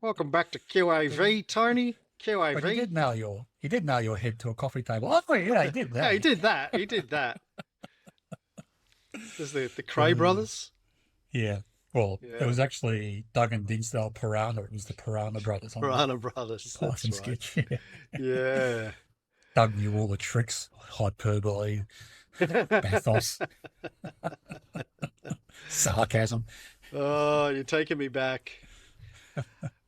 Welcome back to QAV, Tony. But he QAV. did nail your head to a coffee table. Oh yeah, he did Yeah, that. he did that. He did that. There's the Cray Uh, brothers. yeah. Well, it Yeah, was actually Doug and Dinsdale Piranha. It was the Piranha brothers on the Piranha brothers. That's Python right. sketch. Yeah. Yeah. Doug knew all the tricks, hyperbole, bathos, sarcasm. Oh, you're taking me back.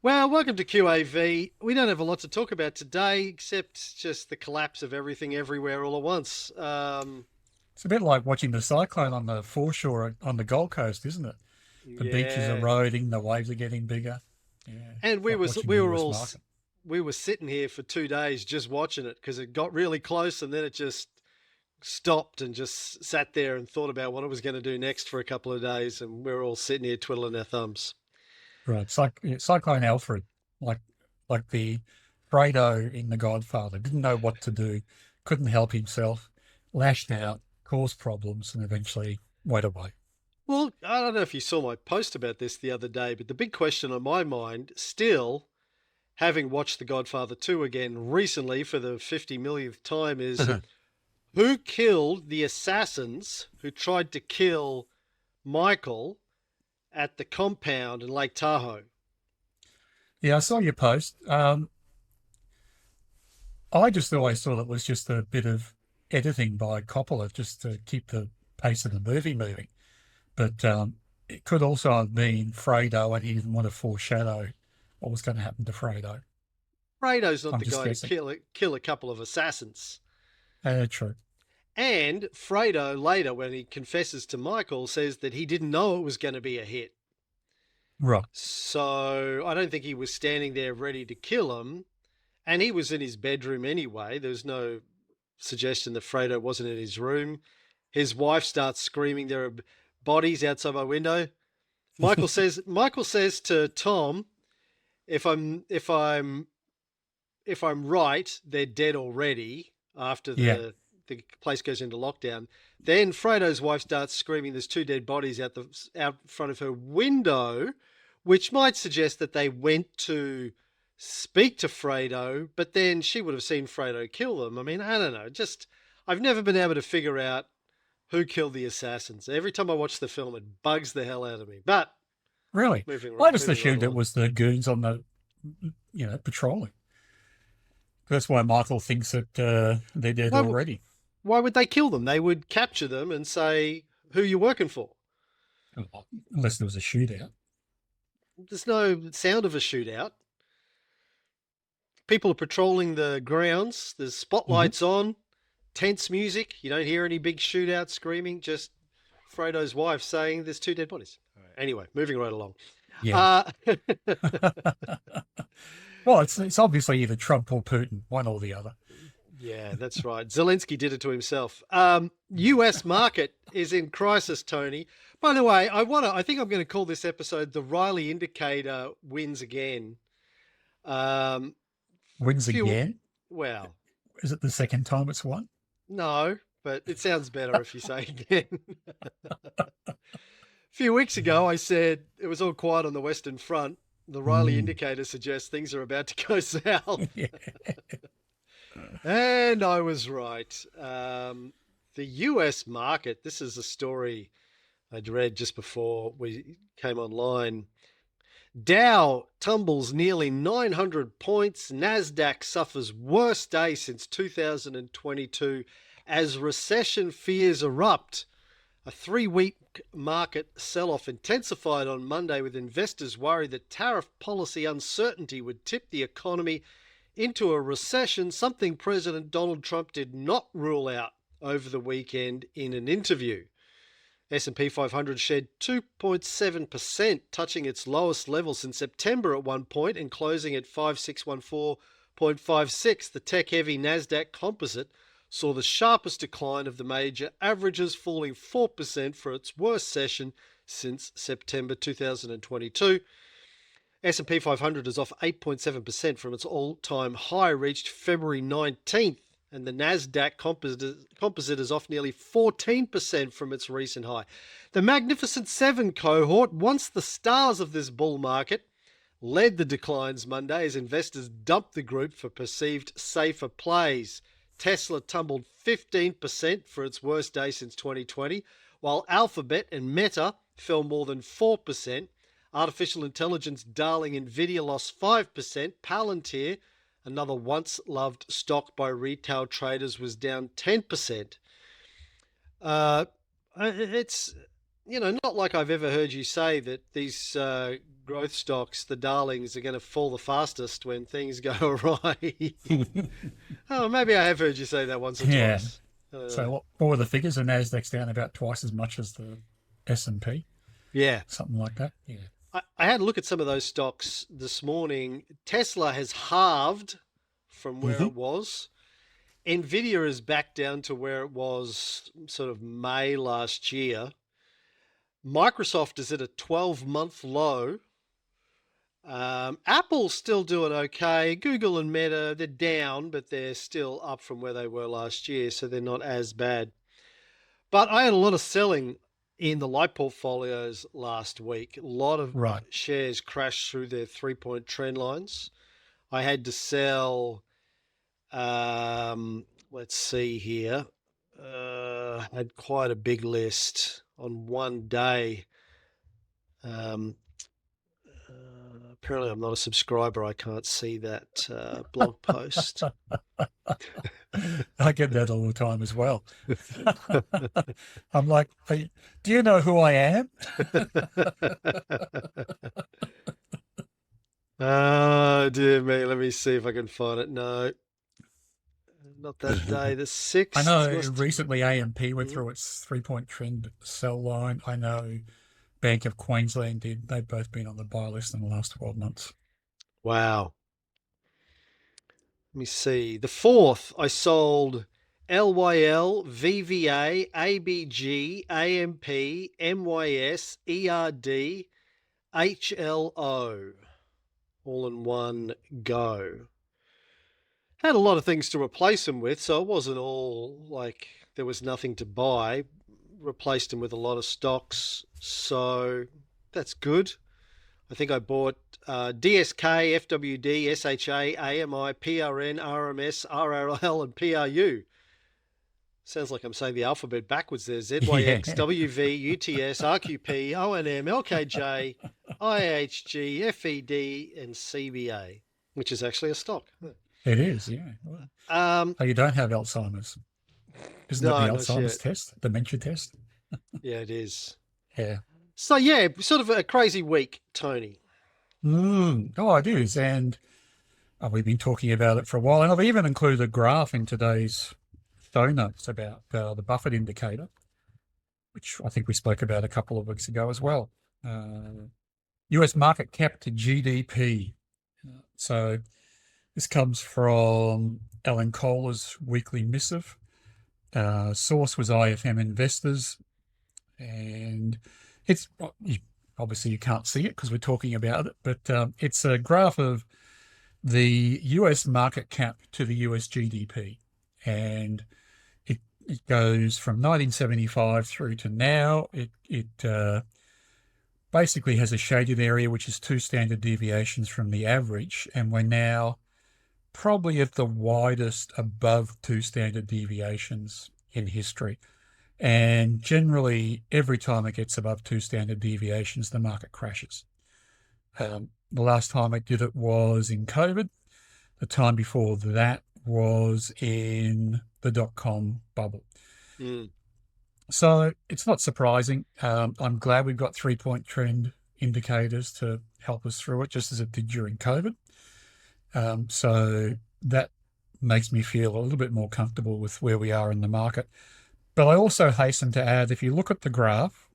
Well, welcome to QAV. We don't have a lot to talk about today, except just the collapse of everything everywhere all at once. It's a bit like watching the cyclone on the foreshore on the Gold Coast, isn't it? The beach is Yeah. eroding, the waves are getting bigger. Yeah, And it's like watching the US market. we were sitting here for 2 days just watching it because it got really close and then it just stopped and just sat there and thought about what it was going to do next for a couple of days, and we were all sitting here twiddling our thumbs. Right, Cyclone Alfred, like the Fredo in The Godfather, didn't know what to do, couldn't help himself, lashed out, caused problems, and eventually went away. Well, I don't know if you saw my post about this the other day, but the big question on my mind still, having watched The Godfather 2 again recently for the 50 millionth time, is who killed the assassins who tried to kill Michael at the compound in Lake Tahoe? Yeah, I saw your post. I just always thought it was just a bit of editing by Coppola just to keep the pace of the movie moving. But it could also have been Fredo, and he didn't want to foreshadow what was going to happen to Fredo. Fredo's not I'm the just guy guessing. to kill a couple of assassins. True. And Fredo later, when he confesses to Michael, says that he didn't know it was going to be a hit. Right. So I don't think he was standing there ready to kill him. And he was in his bedroom anyway. There's no suggestion that Fredo wasn't in his room. His wife starts screaming, "There are bodies outside my window." Michael says to Tom, if I'm right, they're dead already after Yeah. the place goes into lockdown. Then Fredo's wife starts screaming, "There's two dead bodies out front of her window," which might suggest that they went to speak to Fredo, but then she would have seen Fredo kill them. I mean, I don't know. Just I've never been able to figure out who killed the assassins. Every time I watch the film, it bugs the hell out of me. But Really? moving I just moving right assumed it along. was the goons on the, patrolling. That's why Michael thinks that they're dead Why, already. why would they kill them? They would capture them and say, "Who you working for?" Unless there was a shootout. There's no sound of a shootout. People are patrolling the grounds. There's Hmm. spotlights on, tense music. You don't hear any big shootout screaming, just Fredo's wife saying there's two dead bodies. All right. Anyway, moving right along. Yeah. Uh, Well, it's obviously either Trump or Putin, one or the other. yeah, that's right. Zelensky did it to himself. US market is in crisis, Tony. By the way, I think I'm going to call this episode "The Riley Indicator Wins Again." Um, Wins few, again? well, Is it the second time it's won? no, but it sounds better if you say again. A few weeks ago, I said it was all quiet on the Western Front. The Riley Mm. indicator suggests things are about to go south. Yeah. And I was right. The US market, this is a story I'd read just before we came online. Dow tumbles nearly 900 points. NASDAQ suffers worst day since 2022 as recession fears erupt. A 3-week market sell-off intensified on Monday with investors worried that tariff policy uncertainty would tip the economy into a recession, something President Donald Trump did not rule out over the weekend in an interview. S&P 500 shed 2.7%, touching its lowest level since September at one point and closing at 5614.56. The tech-heavy NASDAQ composite saw the sharpest decline of the major averages, falling 4% for its worst session since September 2022. S&P 500 is off 8.7% from its all-time high reached February 19th, and the NASDAQ composite is off nearly 14% from its recent high. The Magnificent 7 cohort, once the stars of this bull market, led the declines Monday as investors dumped the group for perceived safer plays. Tesla tumbled 15% for its worst day since 2020, while Alphabet and Meta fell more than 4%. Artificial intelligence darling Nvidia lost 5%. Palantir, another once-loved stock by retail traders, was down 10%. It's, not like I've ever heard you say that these growth stocks, the darlings, are going to fall the fastest when things go awry. Oh, maybe I have heard you say that once or Yeah. twice. So what were the figures? The Nasdaq's down about twice as much as the S&P, Yeah. something like that. Yeah. I had a look at some of those stocks this morning. Tesla has halved from where it was. Nvidia is back down to where it was sort of May last year. Microsoft is at a 12-month low. Apple's still doing okay. Google and Meta, they're down, but they're still up from where they were last year, so they're not as bad. But I had a lot of selling in the light portfolios last week. A lot of shares crashed through their 3-point trend lines. I had to sell, let's see here. I had quite a big list on one day. Apparently I'm not a subscriber. I can't see that blog post. I get that all the time as well. I'm like, hey, do you know who I am? Oh, dear me. Let me see if I can find it. No, not that day. The 6th. I know recently AMP went through its 3-point trend sell line. I know Bank of Queensland did. They've both been on the buy list in the last 12 months. Wow. Let me see. The 4th, I sold LYL, VVA, ABG, AMP, MYS, ERD, HLO, all in one go. Had a lot of things to replace them with, so it wasn't all like there was nothing to buy. Replaced them with a lot of stocks, so that's good. I think I bought DSK, FWD, SHA, AMI, PRN, RMS, RRL, and PRU. Sounds like I'm saying the alphabet backwards there. ZYX, WV, UTS, RQP, ONM, LKJ, IHG, FED, and CBA, which is actually a stock. It is, yeah. Oh, you don't have Alzheimer's. Isn't it the Alzheimer's test, dementia test? Yeah, it is. Yeah. So, yeah, sort of a crazy week, Tony. Oh, it is. And we've been talking about it for a while. And I've even included a graph in today's show notes about the Buffett indicator, which I think we spoke about a couple of weeks ago as well. US market cap to GDP. So this comes from Alan Kohler's weekly missive. Source was IFM Investors. And it's obviously you can't see it because we're talking about it, but it's a graph of the US market cap to the US GDP. And it goes from 1975 through to now. It basically has a shaded area, which is 2 standard deviations from the average. And we're now probably at the widest above 2 standard deviations in history. And generally, every time it gets above 2 standard deviations, the market crashes. The last time it did it was in COVID. The time before that was in the dot-com bubble. So it's not surprising. I'm glad we've got 3-point trend indicators to help us through it, just as it did during COVID. So that makes me feel a little bit more comfortable with where we are in the market. But I also hasten to add, if you look at the graph,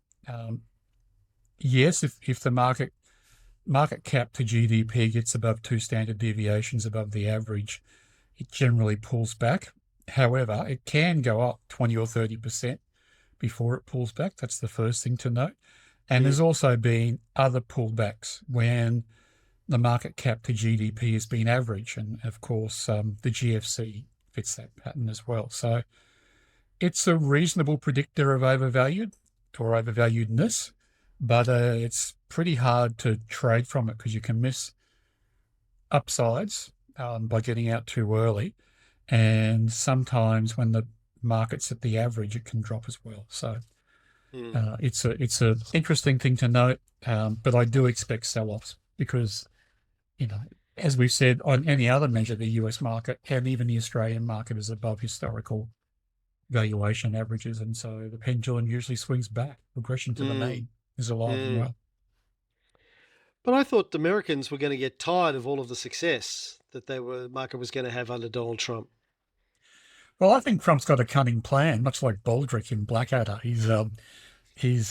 yes, if the market cap to GDP gets above 2 standard deviations above the average, it generally pulls back. However, it can go up 20 or 30% before it pulls back. That's the first thing to note. And there's also been other pullbacks when the market cap to GDP has been average. And of course, the GFC fits that pattern as well. So it's a reasonable predictor of overvalued or overvaluedness, but it's pretty hard to trade from it because you can miss upsides by getting out too early. And sometimes when the market's at the average, it can drop as well. So it's a interesting thing to note, but I do expect sell-offs because, as we've said, on any other measure, the US market and even the Australian market is above historical valuation averages, and so the pendulum usually swings back. Regression to the mean is alive and well. But I thought the Americans were going to get tired of all of the success that market was going to have under Donald Trump. Well, I think Trump's got a cunning plan, much like Baldrick in Blackadder. He's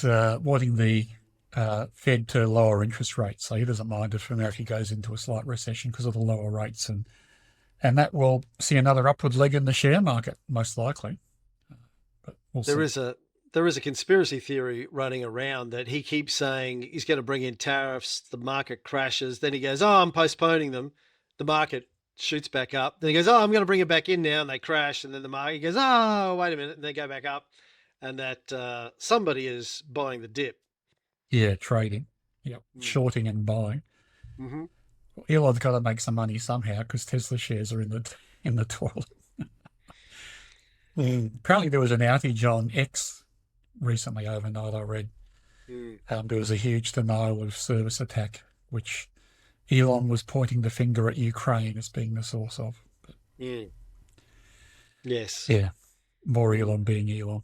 wanting the Fed to lower interest rates, so he doesn't mind if America goes into a slight recession because of the lower rates, and that will see another upward leg in the share market, most likely. But we'll see. There is a conspiracy theory running around that he keeps saying he's going to bring in tariffs, the market crashes, then he goes, oh, I'm postponing them, the market shoots back up, then he goes, oh, I'm going to bring it back in now, and they crash, and then the market goes, oh, wait a minute, and they go back up, and that somebody is buying the dip. Yeah, trading. Yep, shorting and buying. Mm-hmm. Well, Elon's got to make some money somehow because Tesla shares are in the toilet. Apparently there was an outage on X recently overnight, I read. There was a huge denial of service attack, which Elon was pointing the finger at Ukraine as being the source of. But, yes. Yeah, more Elon being Elon.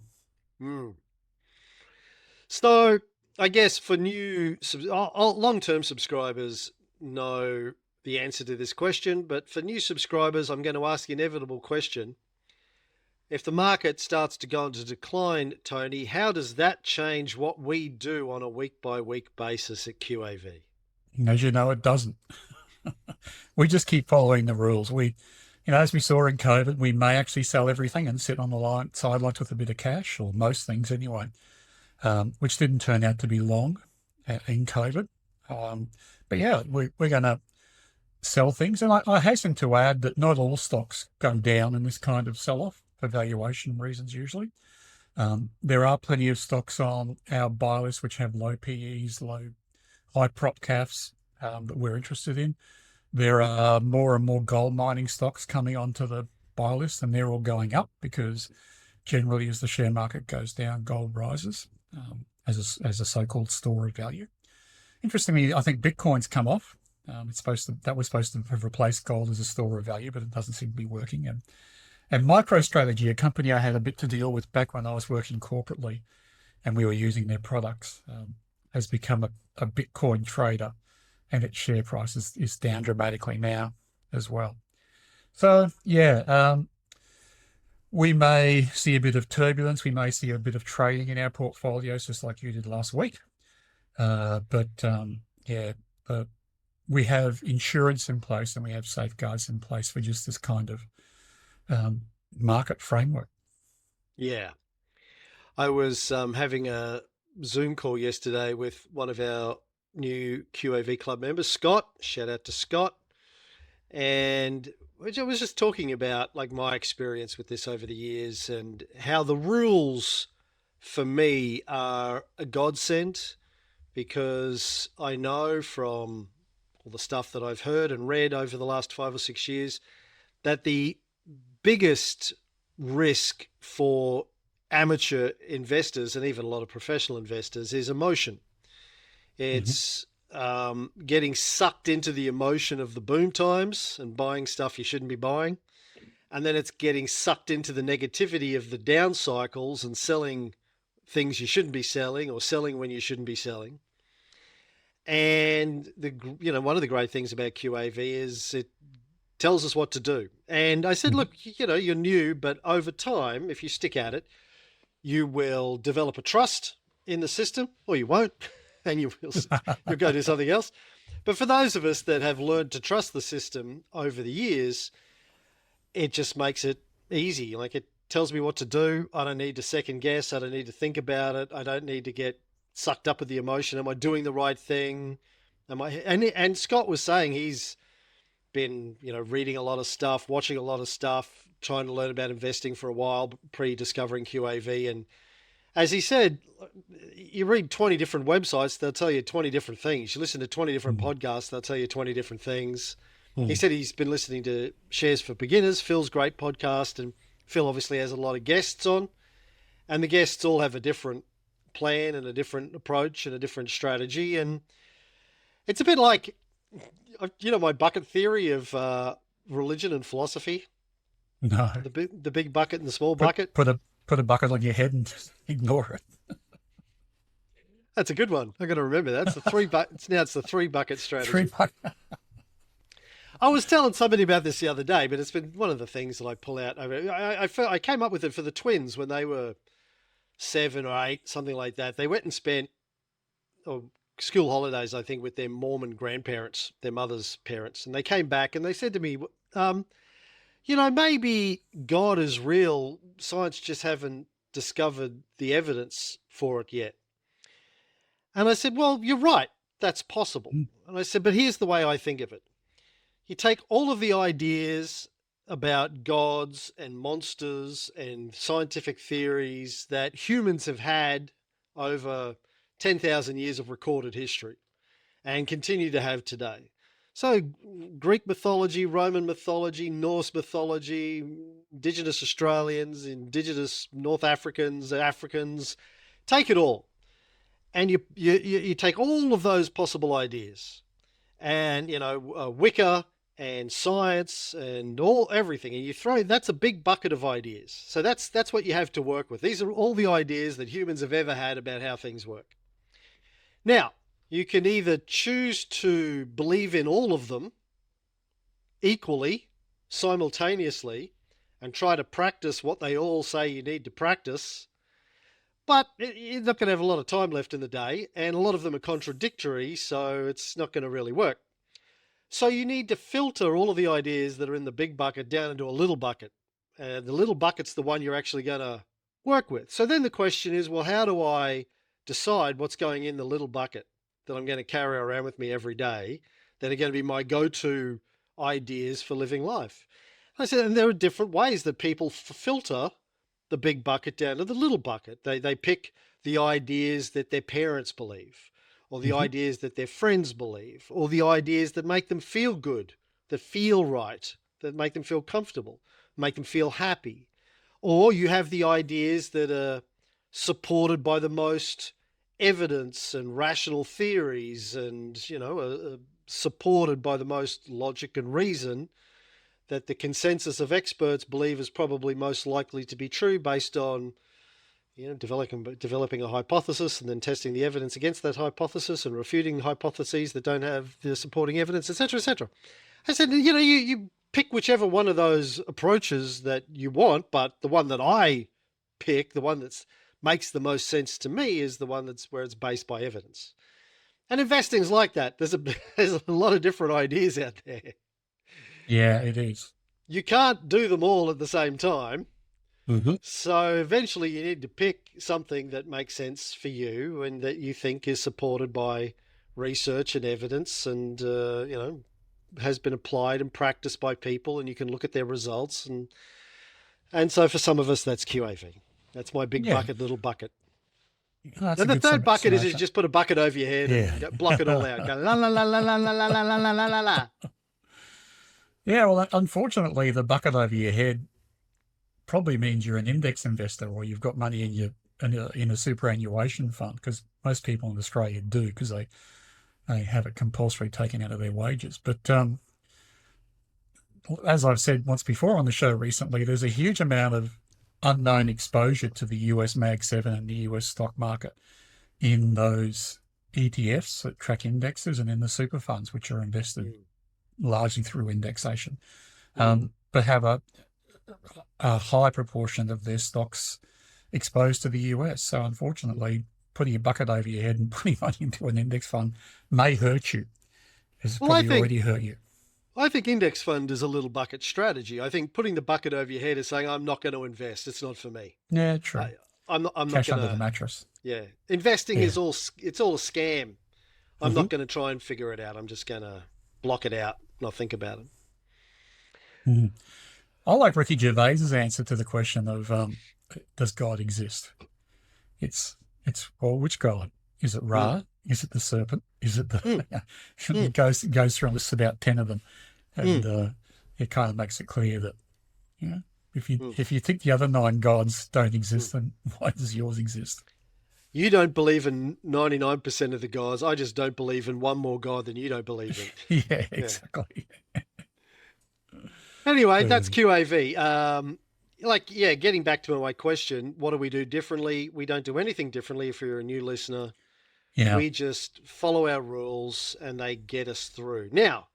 So I guess for new long-term subscribers know the answer to this question, but for new subscribers, I'm going to ask the inevitable question. If the market starts to go into decline, Tony, how does that change what we do on a week-by-week basis at QAV? As you know, it doesn't. We just keep following the rules. As we saw in COVID, we may actually sell everything and sit on the sidelines with a bit of cash, or most things anyway, which didn't turn out to be long in COVID. But yeah, we're going to sell things. And I hasten to add that not all stocks go down in this kind of sell-off for valuation reasons usually. There are plenty of stocks on our buy list which have low PEs, high prop CAFs that we're interested in. There are more and more gold mining stocks coming onto the buy list, and they're all going up because generally as the share market goes down, gold rises as a so-called store of value. Interestingly, I think Bitcoin's come off. That was supposed to have replaced gold as a store of value, but it doesn't seem to be working. And MicroStrategy, a company I had a bit to deal with back when I was working corporately and we were using their products, has become a Bitcoin trader, and its share price is down dramatically now as well. So, yeah, we may see a bit of turbulence. We may see a bit of trading in our portfolios, just like you did last week. We have insurance in place and we have safeguards in place for just this kind of market framework. Yeah. I was having a Zoom call yesterday with one of our new QAV club members, Scott. Shout out to Scott. And I was just talking about like my experience with this over the years and how the rules for me are a godsend, because I know from all the stuff that I've heard and read over the last 5 or 6 years that the biggest risk for amateur investors and even a lot of professional investors is emotion. It's getting sucked into the emotion of the boom times and buying stuff you shouldn't be buying. And then it's getting sucked into the negativity of the down cycles and selling things you shouldn't be selling or selling when you shouldn't be selling. And one of the great things about QAV is it tells us what to do. And I said, look, you're new, but over time, if you stick at it, you will develop a trust in the system, or you won't, and you'll go do something else. But for those of us that have learned to trust the system over the years, it just makes it easy. Like, it tells me what to do. I don't need to second guess. I don't need to think about it. I don't need to get sucked up with the emotion. Am I doing the right thing? And Scott was saying he's been, reading a lot of stuff, watching a lot of stuff, trying to learn about investing for a while, pre-discovering QAV. as he said, you read 20 different websites, they'll tell you 20 different things. You listen to 20 different podcasts, they'll tell you 20 different things. He said he's been listening to Shares for Beginners, Phil's great podcast, and Phil obviously has a lot of guests on, and the guests all have a different plan and a different approach and a different strategy. And it's a bit like, my bucket theory of religion and philosophy. No. The big bucket and the small bucket. Put a bucket on your head and ignore it. That's a good one. I got to remember that. It's the three buckets. Now it's the 3 bucket strategy. 3 buckets. I was telling somebody about this the other day, but it's been one of the things that I pull out. I came up with it for the twins when they were 7 or 8, something like that. They went and spent school holidays, I think, with their Mormon grandparents, their mother's parents. And they came back and they said to me, maybe God is real. Science just haven't discovered the evidence for it yet. And I said, well, you're right. That's possible. And I said, but here's the way I think of it. You take all of the ideas about gods and monsters and scientific theories that humans have had over 10,000 years of recorded history and continue to have today. So Greek mythology, Roman mythology, Norse mythology, Indigenous Australians, Indigenous North Africans, take it all. And you take all of those possible ideas and, Wicca and science and everything, and you throw, that's a big bucket of ideas. So that's what you have to work with. These are all the ideas that humans have ever had about how things work. Now, you can either choose to believe in all of them equally, simultaneously, and try to practice what they all say you need to practice, but you're not going to have a lot of time left in the day, and a lot of them are contradictory, so it's not going to really work. So you need to filter all of the ideas that are in the big bucket down into a little bucket. And the little bucket's the one you're actually going to work with. So then the question is, well, how do I decide what's going in the little bucket that I'm going to carry around with me every day that are going to be my go-to ideas for living life? I said, and there are different ways that people filter the big bucket down to the little bucket. They pick the ideas that their parents believe, or the ideas that their friends believe, or the ideas that make them feel good, that feel right, that make them feel comfortable, make them feel happy. Or you have the ideas that are supported by the most evidence and rational theories and, supported by the most logic and reason, that the consensus of experts believe is probably most likely to be true based on developing a hypothesis and then testing the evidence against that hypothesis and refuting hypotheses that don't have the supporting evidence, etc., etc. I said, you pick whichever one of those approaches that you want, but the one that I pick, the one that makes the most sense to me, is the one where it's based by evidence. And investing's like that. There's a lot of different ideas out there. Yeah, it is. You can't do them all at the same time. So eventually you need to pick something that makes sense for you and that you think is supported by research and evidence and, has been applied and practiced by people, and you can look at their results. And so for some of us, that's QAV. That's my big bucket, little bucket. That's and the third bucket is just put a bucket over your head and block it all out. Go la la la la la la la la la la la. Yeah, well, unfortunately, the bucket over your head probably means you're an index investor, or you've got money in a superannuation fund, because most people in Australia do, because they have it compulsory taken out of their wages. But as I've said once before on the show recently, there's a huge amount of unknown exposure to the US Mag 7 and the US stock market in those ETFs that track indexes and in the super funds, which are invested largely through indexation, but have a high proportion of their stocks exposed to the US. So unfortunately, putting a bucket over your head and putting money into an index fund may hurt you. It's probably already hurt you. I think index fund is a little bucket strategy. I think putting the bucket over your head is saying, I'm not going to invest. It's not for me. Yeah, true. I'm not Cash going under the mattress. Yeah. Investing is all a scam. I'm not going to try and figure it out. I'm just going to block it out, not think about it. I like Ricky Gervais's answer to the question of, does God exist? Well, which god? Is it Ra? Is it the serpent? Is it the? It goes through a list about 10 of them, and it kind of makes it clear that, you know, if you think the other 9 gods don't exist, then why does yours exist? You don't believe in 99% of the gods. I just don't believe in one more god than you don't believe in. Yeah, exactly. Anyway, that's QAV. Getting back to my question, what do we do differently? We don't do anything differently if you're a new listener. Yeah. We just follow our rules and they get us through. Now,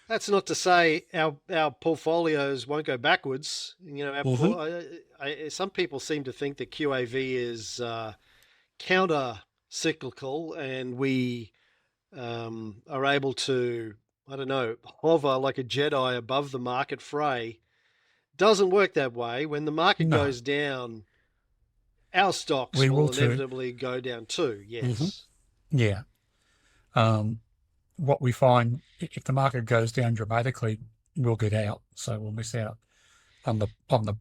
that's not to say our portfolios won't go backwards. You know, some people seem to think that QAV is counter cyclical, and we are able to, I don't know, hover like a Jedi above the market fray. Doesn't work that way. When the market goes down, our stocks will inevitably go down too. Yes. Yeah. What we find, if the market goes down dramatically, we'll get out. So we'll miss out on the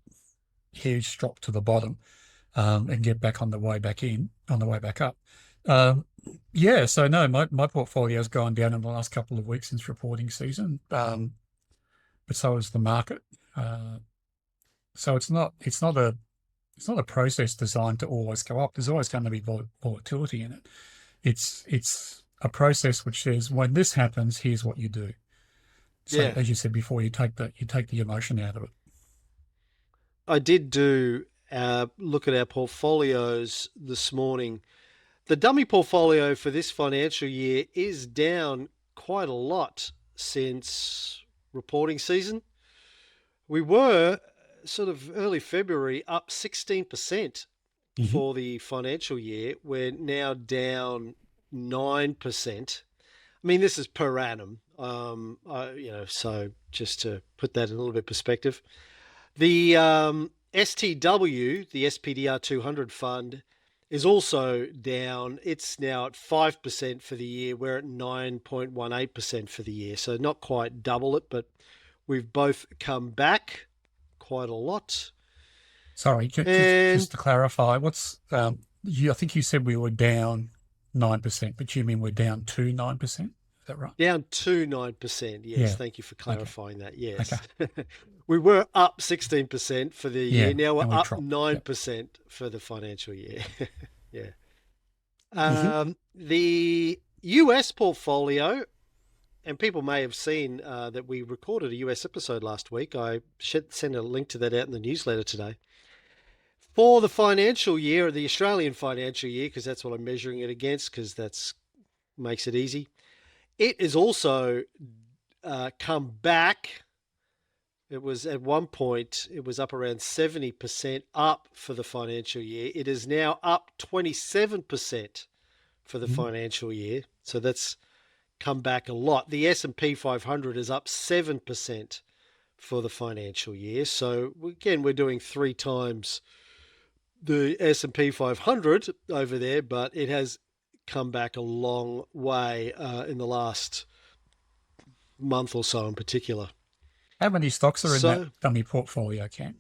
huge drop to the bottom, and get back on the way back up. So no, my portfolio has gone down in the last couple of weeks since reporting season, but so has the market. So it's not a process designed to always go up. There's always going to be volatility in it. It's a process which says, when this happens, here's what you do. So as you said before, you take the emotion out of it. I did do look at our portfolios this morning. The dummy portfolio for this financial year is down quite a lot since reporting season. We were sort of early February up 16% for the financial year. We're now down 9%. I mean, this is per annum. So just to put that in a little bit of perspective, the STW, the SPDR 200 fund, is also down. It's now at 5% for the year. We're at 9.18% for the year. So not quite double it, but we've both come back quite a lot. Sorry, just to clarify, I think you said we were down 9%, but you mean we're down to 9%? Is that right? Down to 9%, yes. Yeah. Thank you for clarifying that, yes. Okay. We were up 16% for the year. Now we're up 9% for the financial year. The US portfolio, and people may have seen that we recorded a US episode last week. I should send a link to that out in the newsletter today. For the financial year, the Australian financial year, because that's what I'm measuring it against, because that makes it easy. It is also come back. It was at one point, it was up around 70% up for the financial year. It is now up 27% for the financial year. So that's come back a lot. The S&P 500 is up 7% for the financial year. So again, we're doing 3 times the S&P 500 over there, but it has come back a long way in the last month or so in particular. How many stocks are in that dummy portfolio, Cam?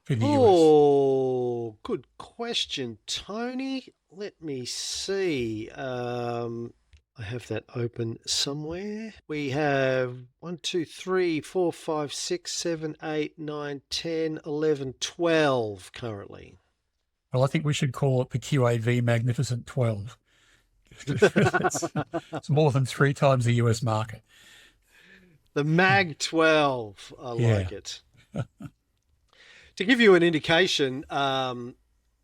For the US? Good question, Tony. Let me see. I have that open somewhere. We have 1, 2, 3, 4, 5, 6, 7, 8, 9, 10, 11, 12 currently. Well, I think we should call it the QAV Magnificent 12. It's more than 3 times the US market. The Mag 12, I like it. To give you an indication,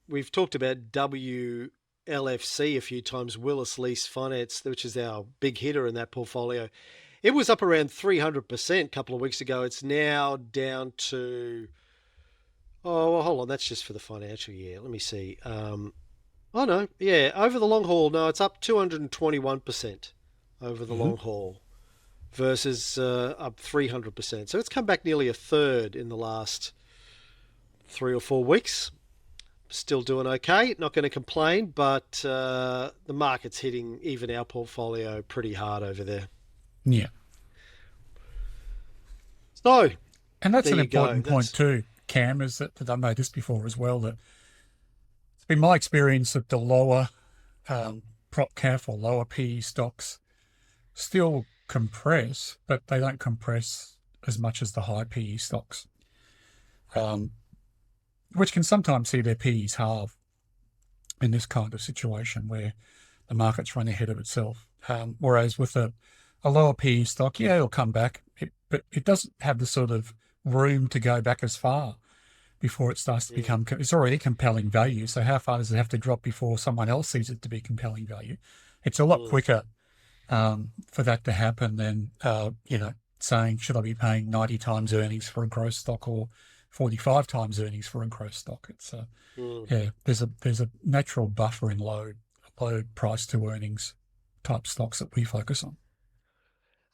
we've talked about WLFC a few times, Willis Lease Finance, which is our big hitter in that portfolio. It was up around 300% a couple of weeks ago. It's now down to, hold on, that's just for the financial year. Let me see. Over the long haul, no, it's up 221% over the long haul versus up 300%. So it's come back nearly a third in the last 3 or 4 weeks. Still doing okay. Not going to complain, but the market's hitting even our portfolio pretty hard over there. Yeah. So, and that's an important point too, Cam, is that I made this before as well, that been my experience that the lower prop CAF or lower PE stocks still compress, but they don't compress as much as the high PE stocks, which can sometimes see their PEs halve in this kind of situation where the market's run ahead of itself. Whereas with a lower PE stock, yeah, it'll come back, but it doesn't have the sort of room to go back as far before it starts to become, it's already compelling value. So how far does it have to drop before someone else sees it to be compelling value? It's a lot quicker for that to happen than, saying, should I be paying 90 times earnings for a growth stock or 45 times earnings for a growth stock? It's there's a natural buffer in low price to earnings type stocks that we focus on.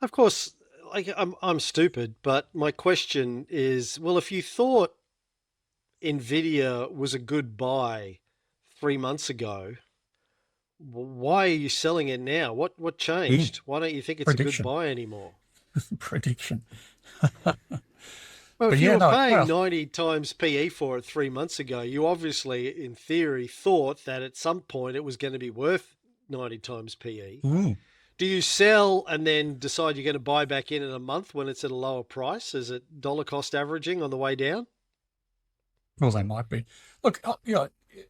Of course, like I'm stupid, but my question is, well, if you thought Nvidia was a good buy 3 months ago, why are you selling it now? What changed? Why don't you think it's a good buy anymore? Prediction. Well, if you were paying 90 times PE for it 3 months ago, you obviously, in theory, thought that at some point it was going to be worth 90 times PE. Do you sell and then decide you're going to buy back in a month when it's at a lower price? Is it dollar cost averaging on the way down? Well, they might be. Look,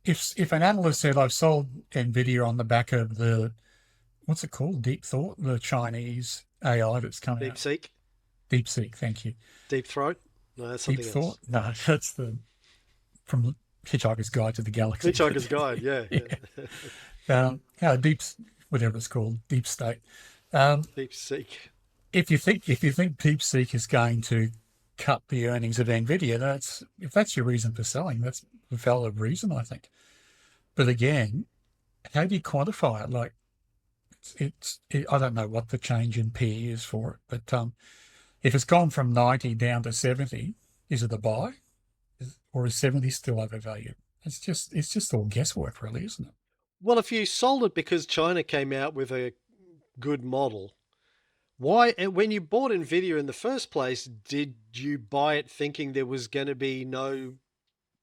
if an analyst said, I've sold NVIDIA on the back of the, what's it called? Deep Thought, the Chinese AI that's coming out. DeepSeek. DeepSeek, thank you. Deep Throat? No, that's something Deep Thought? No, that's from Hitchhiker's Guide to the Galaxy. Hitchhiker's Guide, yeah. Whatever it's called, Deep State. DeepSeek. If you think DeepSeek is going to cut the earnings of NVIDIA, if that's your reason for selling, that's a valid reason, I think. But again, how do you quantify it? Like, I don't know what the change in PE is for it, but if it's gone from 90 down to 70, is it a buy? Or is 70 still overvalued? It's just all guesswork, really, isn't it? Well, if you sold it because China came out with a good model, why, when you bought NVIDIA in the first place, did you buy it thinking there was going to be no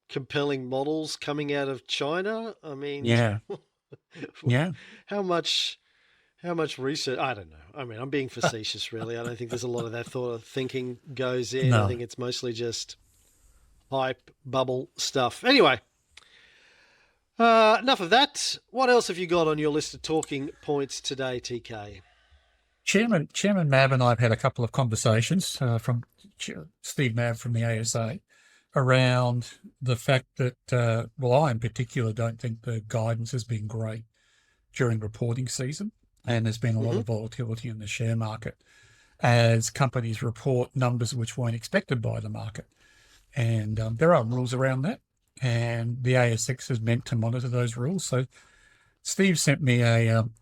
compelling models coming out of China? I mean, yeah. How much research? I don't know. I mean, I'm being facetious, really. I don't think there's a lot of that sort of thinking goes in. No. I think it's mostly just hype, bubble stuff. Anyway, enough of that. What else have you got on your list of talking points today, TK? Chairman Mabb and I have had a couple of conversations from Steve Mabb from the ASA around the fact that, I in particular don't think the guidance has been great during reporting season, and there's been a lot of volatility in the share market as companies report numbers which weren't expected by the market. And there are rules around that, and the ASX is meant to monitor those rules. So Steve sent me an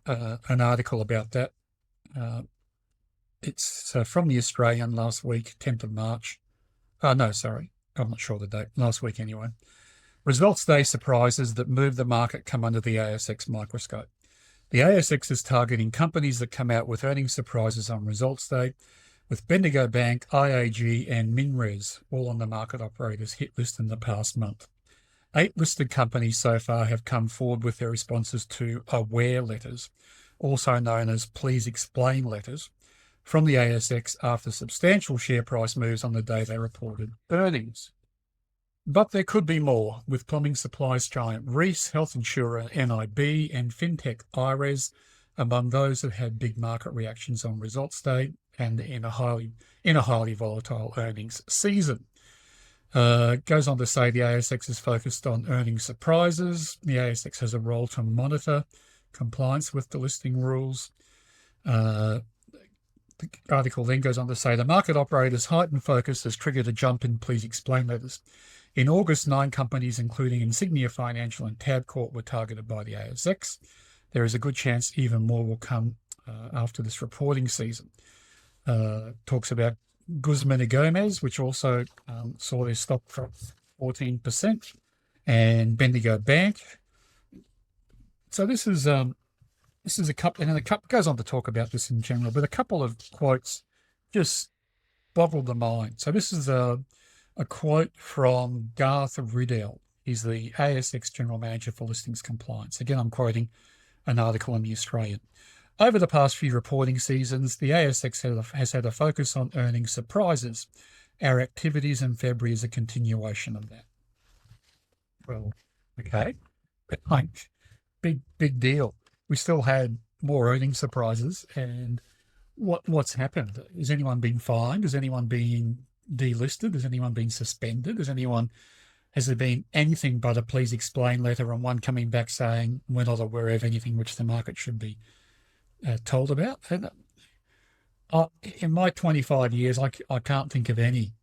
article about that. It's from the Australian last week, 10th of March. No, sorry, I'm not sure the date. Last week anyway. Results day surprises that move the market come under the ASX microscope. The ASX is targeting companies that come out with earnings surprises on results day, with Bendigo Bank, IAG and MinRes all on the market operators hit list in the past month. 8 listed companies so far have come forward with their responses to aware letters, also known as please explain letters, from the ASX after substantial share price moves on the day they reported earnings. But there could be more, with plumbing supplies giant Reece, health insurer NIB and fintech IRES among those that had big market reactions on results day and in a highly volatile earnings season. Goes on to say the ASX is focused on earnings surprises. The ASX has a role to monitor compliance with the listing rules. The article then goes on to say the market operators' heightened focus has triggered a jump in please explain letters. In August, 9 companies, including Insignia Financial and Tabcorp, were targeted by the ASX. There is a good chance even more will come after this reporting season. Talks about Guzman y Gomez, which also saw their stock drop 14%, and Bendigo Bank. So this is a couple, and then the couple goes on to talk about this in general, but a couple of quotes just boggled the mind. So this is a quote from Garth Riddell. He's the ASX General Manager for Listings Compliance. Again, I'm quoting an article in The Australian. Over the past few reporting seasons, the ASX has had a focus on earnings surprises. Our activities in February is a continuation of that. Well, okay, but like, big deal. We still had more earnings surprises, and what's happened? Is anyone being fined? Is anyone being delisted? Has anyone been suspended? Has there been anything but a please explain letter and one coming back saying we're not aware of anything which the market should be told about? And in my 25 years, I can't think of any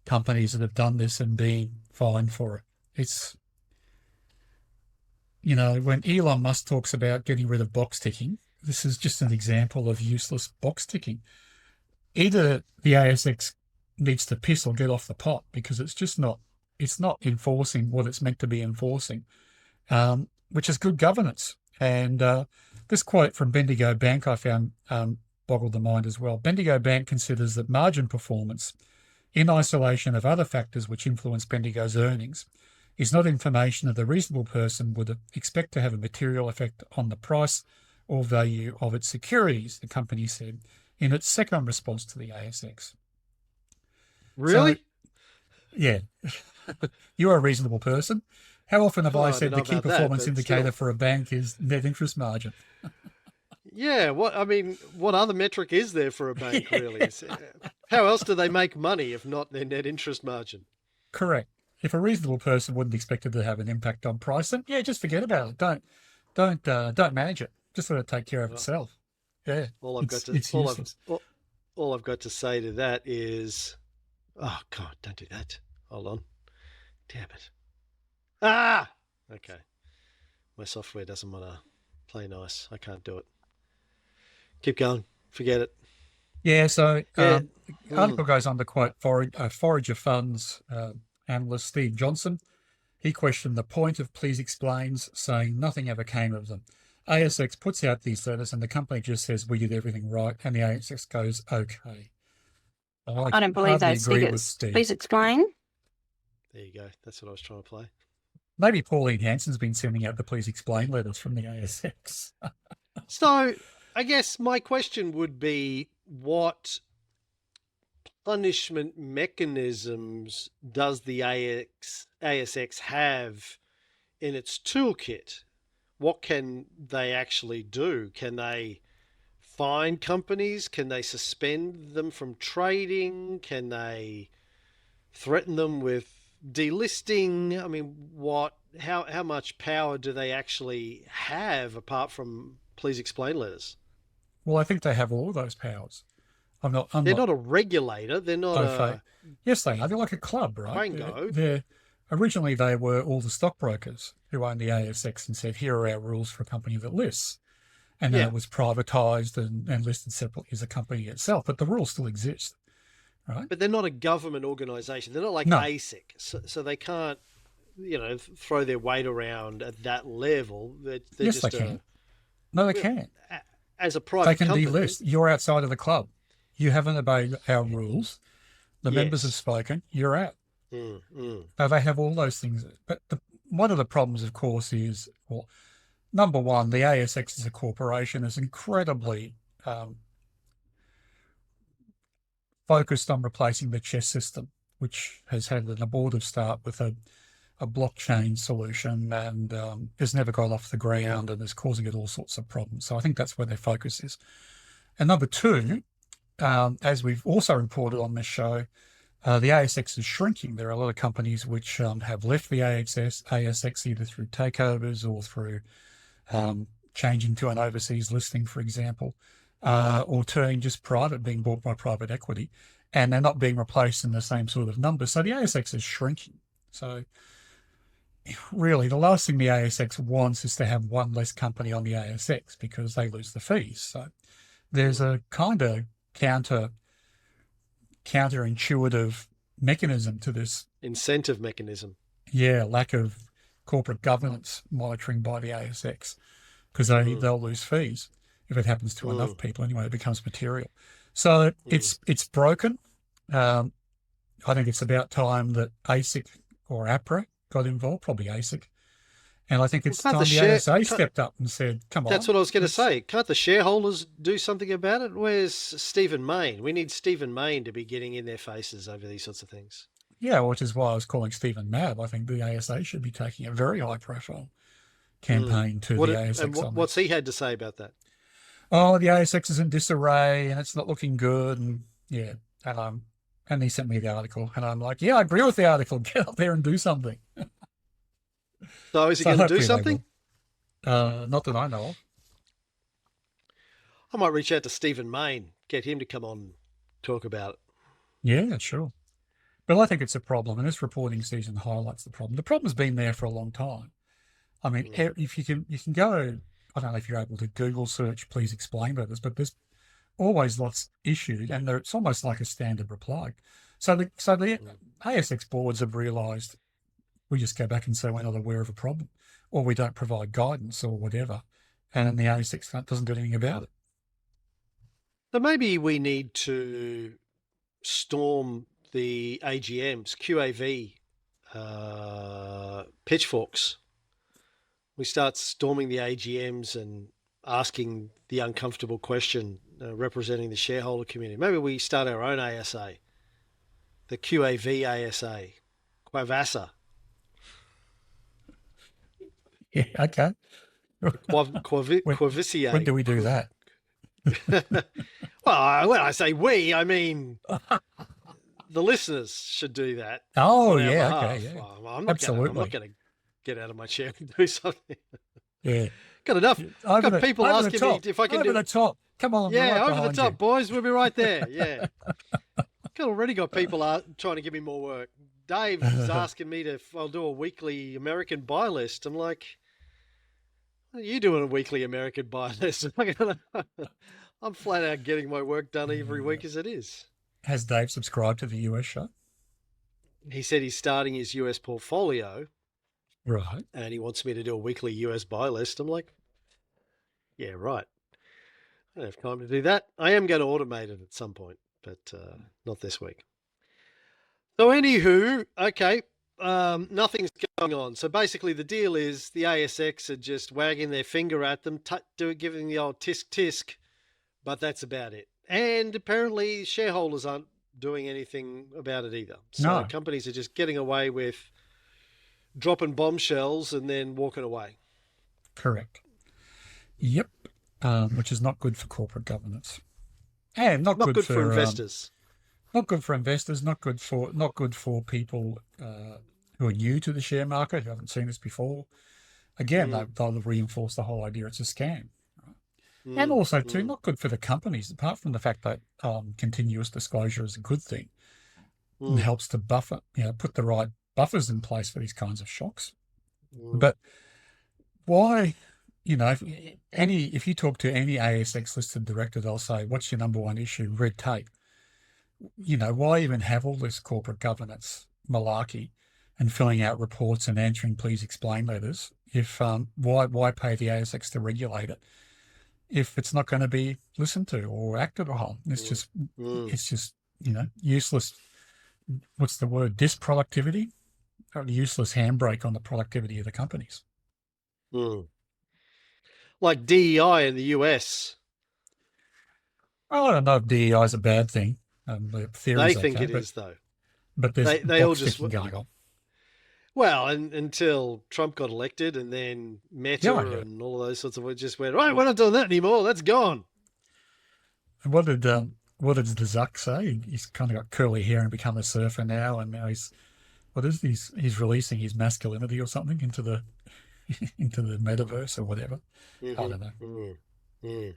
companies that have done this and been fined for it. It's, when Elon Musk talks about getting rid of box ticking, this is just an example of useless box ticking. Either the ASX needs to piss or get off the pot, because it's not enforcing what it's meant to be enforcing, which is good governance. And this quote from Bendigo Bank I found boggled the mind as well. Bendigo Bank considers that margin performance, in isolation of other factors which influence Bendigo's earnings, is not information that a reasonable person would expect to have a material effect on the price or value of its securities, the company said in its second response to the ASX. Really? So, yeah. You're a reasonable person. How often have I said the key performance indicator for a bank is net interest margin? Yeah, what other metric is there for a bank, really? How else do they make money if not their net interest margin? Correct. If a reasonable person wouldn't expect it to have an impact on price, then yeah, just forget about it. Don't manage it. Just let it take care of itself. Yeah. All I've got to say to that is, oh God, don't do that. Hold on. Damn it. Ah! Okay. My software doesn't want to play nice. I can't do it. Keep going. Forget it. Yeah, so the article goes on to quote Forager Funds analyst Steve Johnson. He questioned the point of please explains, saying nothing ever came of them. ASX puts out these letters and the company just says we did everything right, and the ASX goes, okay. I don't believe those figures. Please explain. There you go. That's what I was trying to play. Maybe Pauline Hanson's been sending out the please explain letters from the ASX. So I guess my question would be, what punishment mechanisms does the ASX have in its toolkit? What can they actually do? Can they fine companies? Can they suspend them from trading? Can they threaten them with delisting? I mean, how much power do they actually have apart from please explain letters? Well, I think they have all those powers. They're not a regulator. They're not Yes, they are. They're like a club, right? Originally, they were all the stockbrokers who owned the ASX and said, here are our rules for a company that lists. And then it was privatised and listed separately as a company itself. But the rules still exist, right? But they're not a government organisation. They're not like ASIC. So they can't, throw their weight around at that level. Yes, they can. No, they can't. As a private company. They can delist. You're outside of the club. You haven't obeyed our rules. The members have spoken. You're out. Now, they have all those things. But one of the problems, of course, is, well, number one, the ASX as a corporation is incredibly focused on replacing the CHESS system, which has had an abortive start with a blockchain solution and has never got off the ground and is causing it all sorts of problems. So I think that's where their focus is. And number two, as we've also reported on this show, the ASX is shrinking. There are a lot of companies which have left the ASX either through takeovers or through changing to an overseas listing, for example, or turning just private, being bought by private equity, and they're not being replaced in the same sort of numbers. So the ASX is shrinking. So really, the last thing the ASX wants is to have one less company on the ASX because they lose the fees. So there's a kind of counterintuitive mechanism to this. Incentive mechanism. Yeah, lack of corporate governance monitoring by the ASX, because they'll lose fees if it happens to enough people. Anyway, it becomes material. So it's broken. I think it's about time that ASIC or APRA got involved, probably ASIC. And I think it's Can't time the the ASA stepped up and said, come on. That's what I was going to say. Can't the shareholders do something about it? Where's Stephen Mayne? We need Stephen Mayne to be getting in their faces over these sorts of things. Yeah, which is why I was calling Stephen mad. I think the ASA should be taking a very high-profile campaign to the ASX. And what's he had to say about that? Oh, the ASX is in disarray and it's not looking good. And yeah, and he sent me the article, and I'm like, yeah, I agree with the article. Get up there and do something. So is he going to do something? Not that I know of. I might reach out to Stephen Mayne, get him to come on and talk about it. Yeah, sure. But I think it's a problem, and this reporting season highlights the problem. The problem's been there for a long time. I mean, if you can go, I don't know if you're able to Google search, please explain this, but there's always lots issued, and it's almost like a standard reply. So the ASX boards have realised we just go back and say we're not aware of a problem, or we don't provide guidance or whatever, and then the ASX doesn't do anything about it. So maybe we need to storm the AGMs, QAV pitchforks. We start storming the AGMs and asking the uncomfortable question, representing the shareholder community. Maybe we start our own ASA, the QAV ASA, Quavasa. Yeah, okay. Quavisia. When do we do that? Well, when I say we, I mean the listeners should do that. Oh, yeah, okay, yeah. Well, I'm not going to get out of my chair and do something. Yeah. Got enough. Got people asking me if I can do over the top. Come on. Yeah, right over the top, you. boys. We'll be right there. Yeah. Already got people trying to give me more work. Dave is asking me if I'll do a weekly American buy list. I'm like, what are you doing a weekly American buy list? I'm flat out getting my work done every week as it is. Has Dave subscribed to the US show? He said he's starting his US portfolio. Right. And he wants me to do a weekly US buy list. I'm like, yeah, right. I don't have time to do that. I am going to automate it at some point, but not this week. So anywho, okay, nothing's going on. So basically the deal is the ASX are just wagging their finger at them, giving the old tisk, but that's about it. And apparently shareholders aren't doing anything about it either. So companies are just getting away with dropping bombshells and then walking away. Correct. Yep. Which is not good for corporate governance, and not good for investors. Not good for investors. Not good for people who are new to the share market, who haven't seen this before. Again, they'll reinforce the whole idea it's a scam. Right? And also, too, not good for the companies. Apart from the fact that continuous disclosure is a good thing, and helps to buffer, put the right buffers in place for these kinds of shocks. But why? If you talk to any ASX listed director, they'll say, what's your number one issue? Red tape. Why even have all this corporate governance malarkey and filling out reports and answering please explain letters if why pay the ASX to regulate it if it's not going to be listened to or acted upon? It's just useless. What's the word? Disproductivity? Or useless handbrake on the productivity of the companies. Like DEI in the US. Well, I don't know if DEI is a bad thing. The they think it is, though. But there's they all just going on. Well, until Trump got elected, and then Meta and all of those sorts of just went, right, we're not doing that anymore. That's gone. And what did the Zuck say? He's kind of got curly hair and become a surfer now, and now he's releasing his masculinity or something into the metaverse or whatever. I don't know.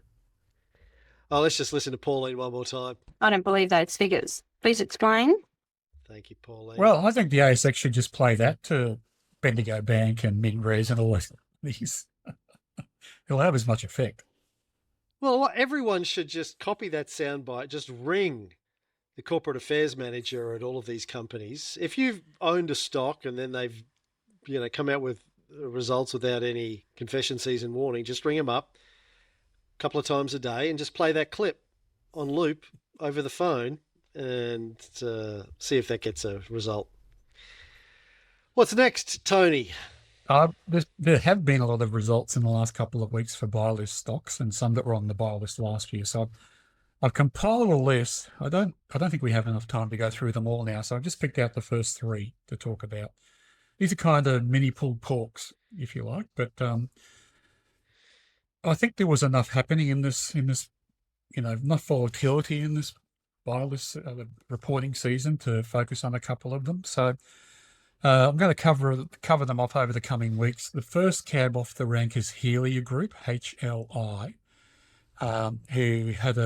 Oh, let's just listen to Pauline one more time. I don't believe those figures. Please explain. Thank you, Pauline. Well, I think the ASX should just play that to Bendigo Bank and MinRes and all these. It'll have as much effect. Well, everyone should just copy that soundbite, just ring the corporate affairs manager at all of these companies. If you've owned a stock and then they've come out with results without any confession season warning, just ring them up a couple of times a day and just play that clip on loop over the phone and see if that gets a result. What's next, Tony? There have been a lot of results in the last couple of weeks for buy list stocks, and some that were on the buy list last year. So I've compiled a list. I don't think we have enough time to go through them all now. So I've just picked out the first three to talk about. These are kind of mini pulled porks, if you like, but I think there was enough happening in this, enough volatility in this buy list reporting season to focus on a couple of them. So I'm going to cover them off over the coming weeks. The first cab off the rank is Helia Group, HLI, who had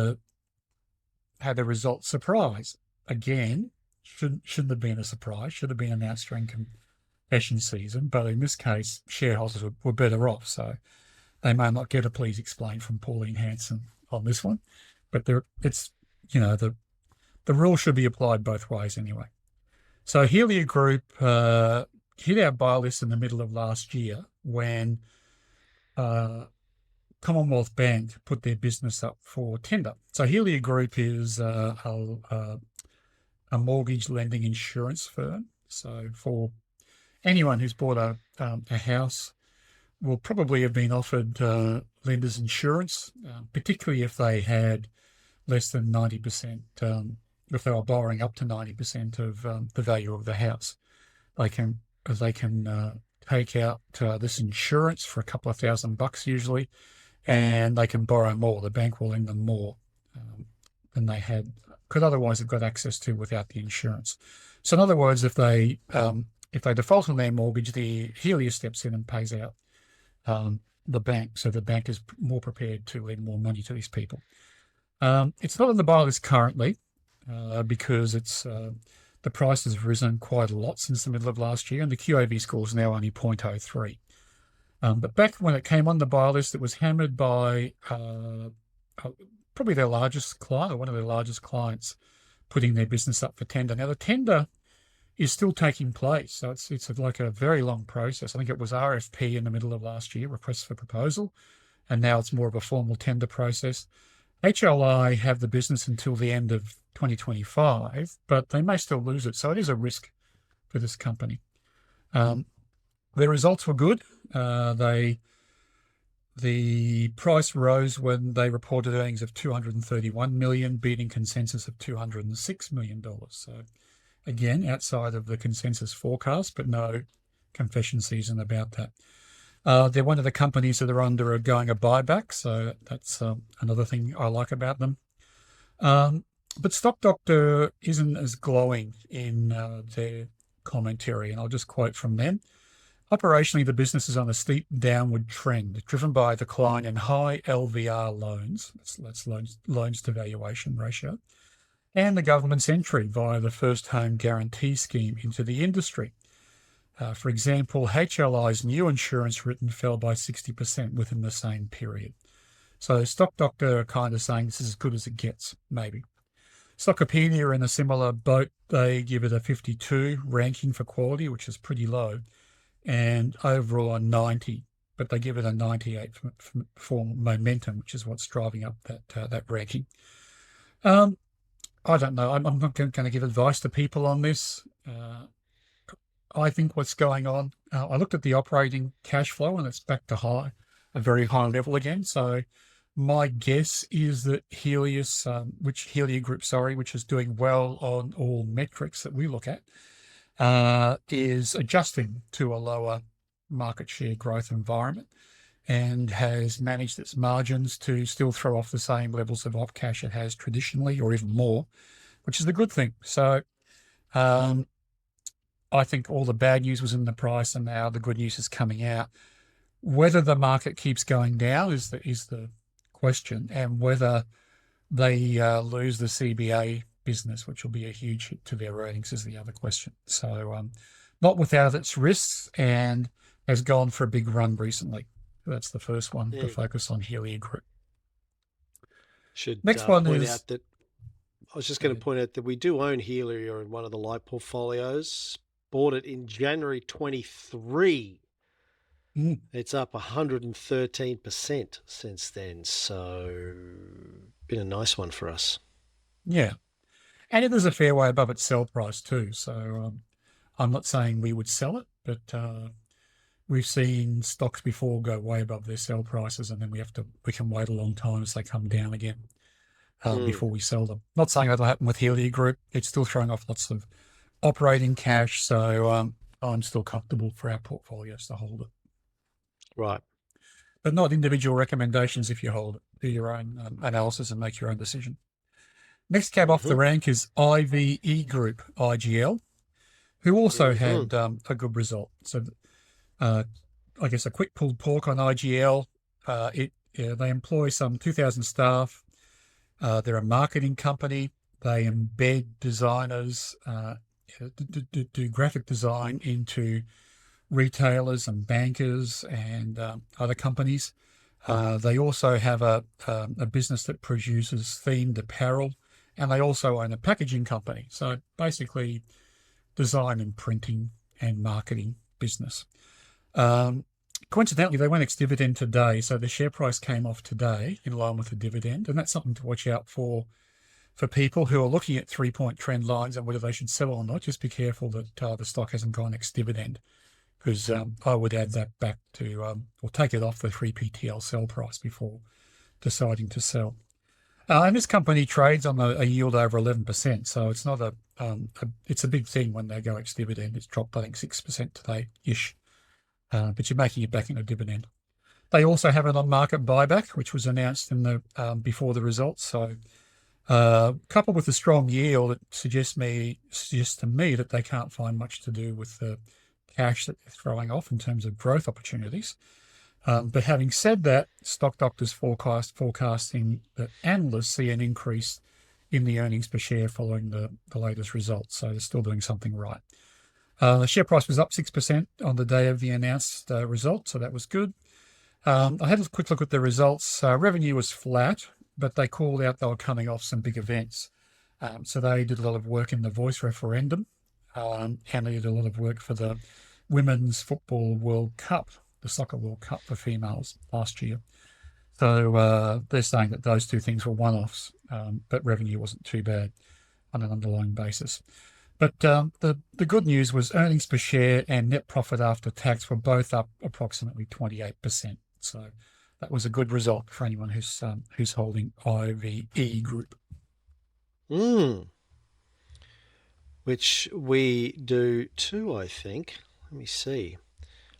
a result surprise. Again, shouldn't have been a surprise. Should have been announced during confession season, but in this case, shareholders were better off. So they may not get a please explain from Pauline Hanson on this one, but the rule should be applied both ways anyway. So Helia Group hit our buy list in the middle of last year when Commonwealth Bank put their business up for tender. So Helia Group is a mortgage lending insurance firm. So for anyone who's bought a house will probably have been offered lenders insurance, particularly if they had less than 90%, if they were borrowing up to 90% of the value of the house. They can take out this insurance for a couple of $1,000 usually, and they can borrow more. The bank will lend them more than they could otherwise have got access to without the insurance. So in other words, if they default on their mortgage, the Helia steps in and pays out the bank, so the bank is more prepared to lend more money to these people. It's not on the buy list currently because the price has risen quite a lot since the middle of last year, and the QAV score is now only 0.03. But back when it came on the buy list, it was hammered by probably their largest client, or one of their largest clients, putting their business up for tender. Now the tender is still taking place, so it's like a very long process. I think it was RFP in the middle of last year, request for proposal, and now it's more of a formal tender process. HLI have the business until the end of 2025, but they may still lose it, so it is a risk for this company. Their results were good. The price rose when they reported earnings of $231 million, beating consensus of $206 million. So again, outside of the consensus forecast, but no confession season about that. They're one of the companies that are undergoing a buyback, so that's another thing I like about them. But Stock Doctor isn't as glowing in their commentary, and I'll just quote from them. Operationally, the business is on a steep downward trend, driven by a decline in high LVR loans, that's loans to valuation ratio, and the government's entry via the First Home Guarantee Scheme into the industry. For example, HLI's new insurance written fell by 60% within the same period. So Stock Doctor are kind of saying this is as good as it gets, maybe. Stockopedia are in a similar boat. They give it a 52 ranking for quality, which is pretty low, and overall a 90, but they give it a 98 for momentum, which is what's driving up that ranking. I don't know. I'm not going to give advice to people on this. I think what's going on, I looked at the operating cash flow and it's back to a very high level again. So my guess is that Helia Group, which is doing well on all metrics that we look at, is adjusting to a lower market share growth environment and has managed its margins to still throw off the same levels of op cash it has traditionally, or even more, which is a good thing. So I think all the bad news was in the price, and now the good news is coming out. Whether the market keeps going down is the question, and whether they lose the CBA business, which will be a huge hit to their earnings, is the other question. So not without its risks, and has gone for a big run recently. That's the first one to focus on, Helia Group. Next one is out that I was just going to point out that we do own Helia in one of the light portfolios. Bought it in January 23. It's up 113% since then. So been a nice one for us. Yeah. And it is a fair way above its sell price too. So I'm not saying we would sell it, but we've seen stocks before go way above their sell prices, and then we can wait a long time as they come down again before we sell them. Not saying that'll happen with Helia Group. It's still throwing off lots of operating cash, so I'm still comfortable for our portfolios to hold it. Right. But not individual recommendations if you hold it. Do your own analysis and make your own decision. Next cab off the rank is IVE Group, IGL, who also had a good result. So I guess a quick pulled pork on IGL. They employ some 2,000 staff. They're a marketing company. They embed designers, do graphic design into retailers and bankers and other companies. They also have a business that produces themed apparel, and they also own a packaging company. So basically design and printing and marketing business. Coincidentally, they went ex-dividend today, so the share price came off today in line with the dividend, and that's something to watch out for people who are looking at 3-point trend lines and whether they should sell or not. Just be careful that the stock hasn't gone ex-dividend, because I would add that back to, or take it off the 3PTL sell price before deciding to sell. And this company trades on a yield over 11%, so it's not it's a big thing when they go ex-dividend. It's dropped, I think, 6% today-ish, but you're making it back in a dividend. They also have an on-market buyback, which was announced in the before the results. So coupled with the strong yield, it suggests to me that they can't find much to do with the cash that they're throwing off in terms of growth opportunities. But having said that, Stock Doctor's forecasting that analysts see an increase in the earnings per share following the latest results. So they're still doing something right. The share price was up 6% on the day of the announced result, so that was good. I had a quick look at the results. Revenue was flat, but they called out they were coming off some big events. So they did a lot of work in the voice referendum, and they did a lot of work for the Women's Football World Cup, the Soccer World Cup for females last year. So they're saying that those two things were one-offs, but revenue wasn't too bad on an underlying basis. But the good news was earnings per share and net profit after tax were both up approximately 28%. So that was a good result for anyone who's holding IVE Group. Which we do too, I think. Let me see.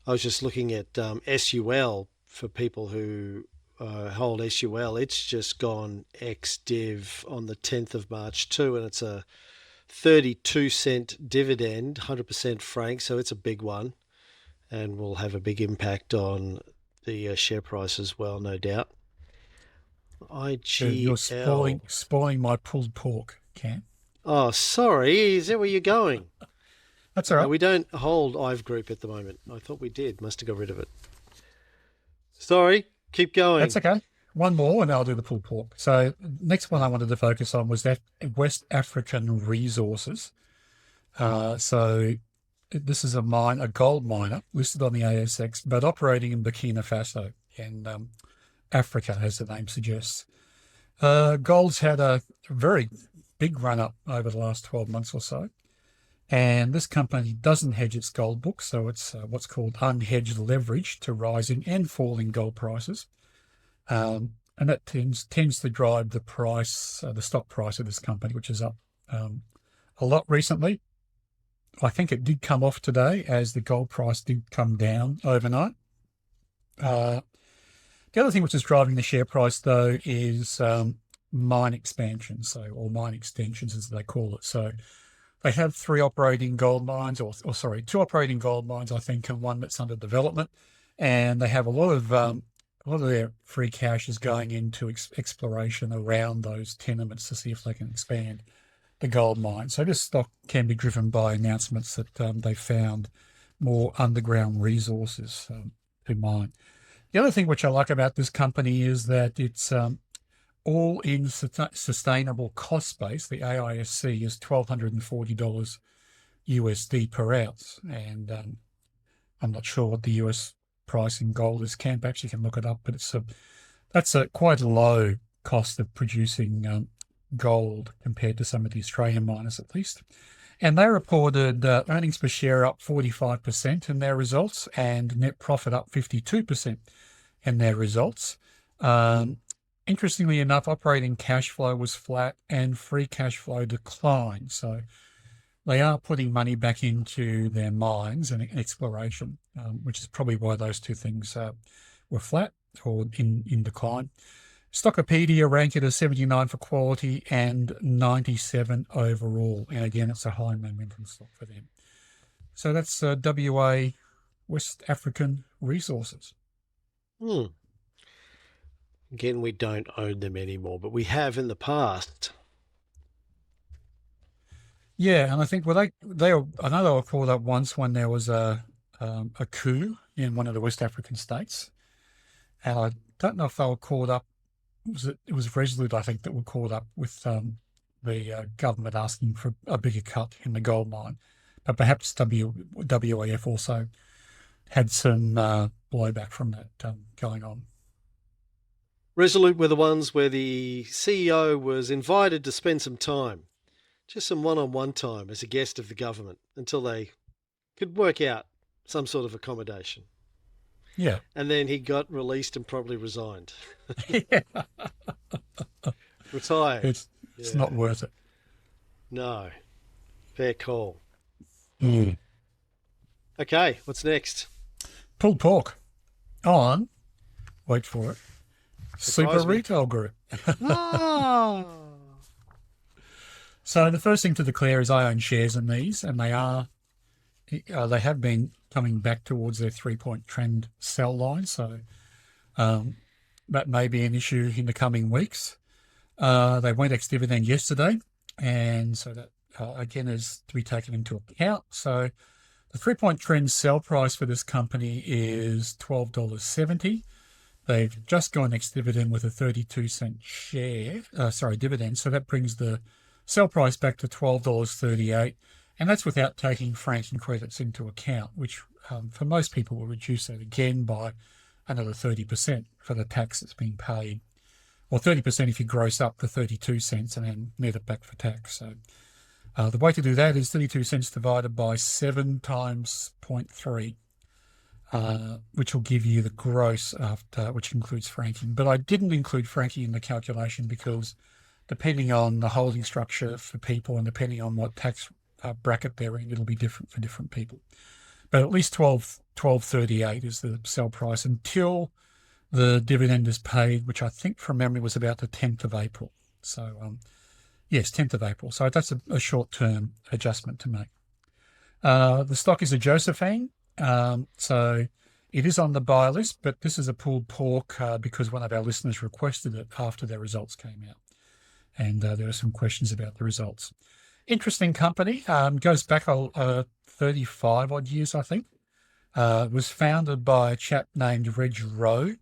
I was just looking at SUL for people who hold SUL. It's just gone ex-div on the 10th of March too, and it's a 32-cent dividend, 100% frank, so it's a big one, and will have a big impact on the share price as well, no doubt. IGL. You're spoiling my pulled pork, Cam. Oh, sorry. Is that where you're going? That's all right. No, we don't hold IVE Group at the moment. I thought we did. Must have got rid of it. Sorry. Keep going. That's okay. One more and I'll do the pulled pork. So next one I wanted to focus on was that West African Resources. So this is a gold miner listed on the ASX, but operating in Burkina Faso in Africa, as the name suggests. Gold's had a very big run up over the last 12 months or so. And this company doesn't hedge its gold book, so it's what's called unhedged leverage to rising and falling gold prices. And that tends to drive the price, the stock price of this company, which is up a lot recently. I think it did come off today as the gold price did come down overnight. The other thing which is driving the share price, though, is mine expansions, or mine extensions as they call it. So they have two operating gold mines, I think, and one that's under development. And they have a lot of their free cash is going into exploration around those tenements to see if they can expand the gold mine. So this stock can be driven by announcements that they found more underground resources to mine. The other thing which I like about this company is that it's all-in sustainable cost base. The AISC is $1,240 USD per ounce, and I'm not sure what the US price in gold is. Camp actually can look it up, but that's a quite a low cost of producing gold compared to some of the Australian miners, at least. And they reported earnings per share up 45% in their results and net profit up 52% in their results. Interestingly enough, operating cash flow was flat and free cash flow declined. So they are putting money back into their mines and exploration, which is probably why those two things were flat or in decline. Stockopedia ranked it as 79 for quality and 97 overall. And again, it's a high momentum stock for them. So that's WA West African Resources. Again, we don't own them anymore, but we have in the past. Yeah, and I think I know they were called up once when there was a coup in one of the West African states, and I don't know if they were called up. It was Resolute, I think, that were called up with the government asking for a bigger cut in the gold mine, but perhaps WAF also had some blowback from that going on. Resolute were the ones where the CEO was invited to spend some time, just some one-on-one time as a guest of the government until they could work out some sort of accommodation. Yeah. And then he got released and probably resigned. Yeah. Retired. It's not worth it. No. Fair call. Mm. Okay, what's next? Pulled pork on, wait for it, Surprise Super me. Retail Group. Oh. So the first thing to declare is I own shares in these, and they have been coming back towards their 3-point trend sell line. So that may be an issue in the coming weeks. They went ex-dividend yesterday, and so that again is to be taken into account. So the 3-point trend sell price for this company is $12.70. They've just gone ex-dividend with a 32-cent dividend. So that brings the sell price back to $12.38, and that's without taking franking credits into account, which for most people will reduce that again by another 30% for the tax that's being paid, or 30% if you gross up the 32 cents and then net it back for tax. So the way to do that is 32 cents divided by 7 times 0.3, which will give you the gross after, which includes franking. But I didn't include franking in the calculation because depending on the holding structure for people and depending on what tax bracket they're in, it'll be different for different people. But at least $12.38 is the sell price until the dividend is paid, which I think from memory was about the 10th of April. So, yes, 10th of April. So that's a short-term adjustment to make. The stock is a Josephine. So it is on the buy list, but this is a pulled pork because one of our listeners requested it after their results came out. And there are some questions about the results. Interesting company. Goes back 35 odd years, I think. Was founded by a chap named Reg Rowe,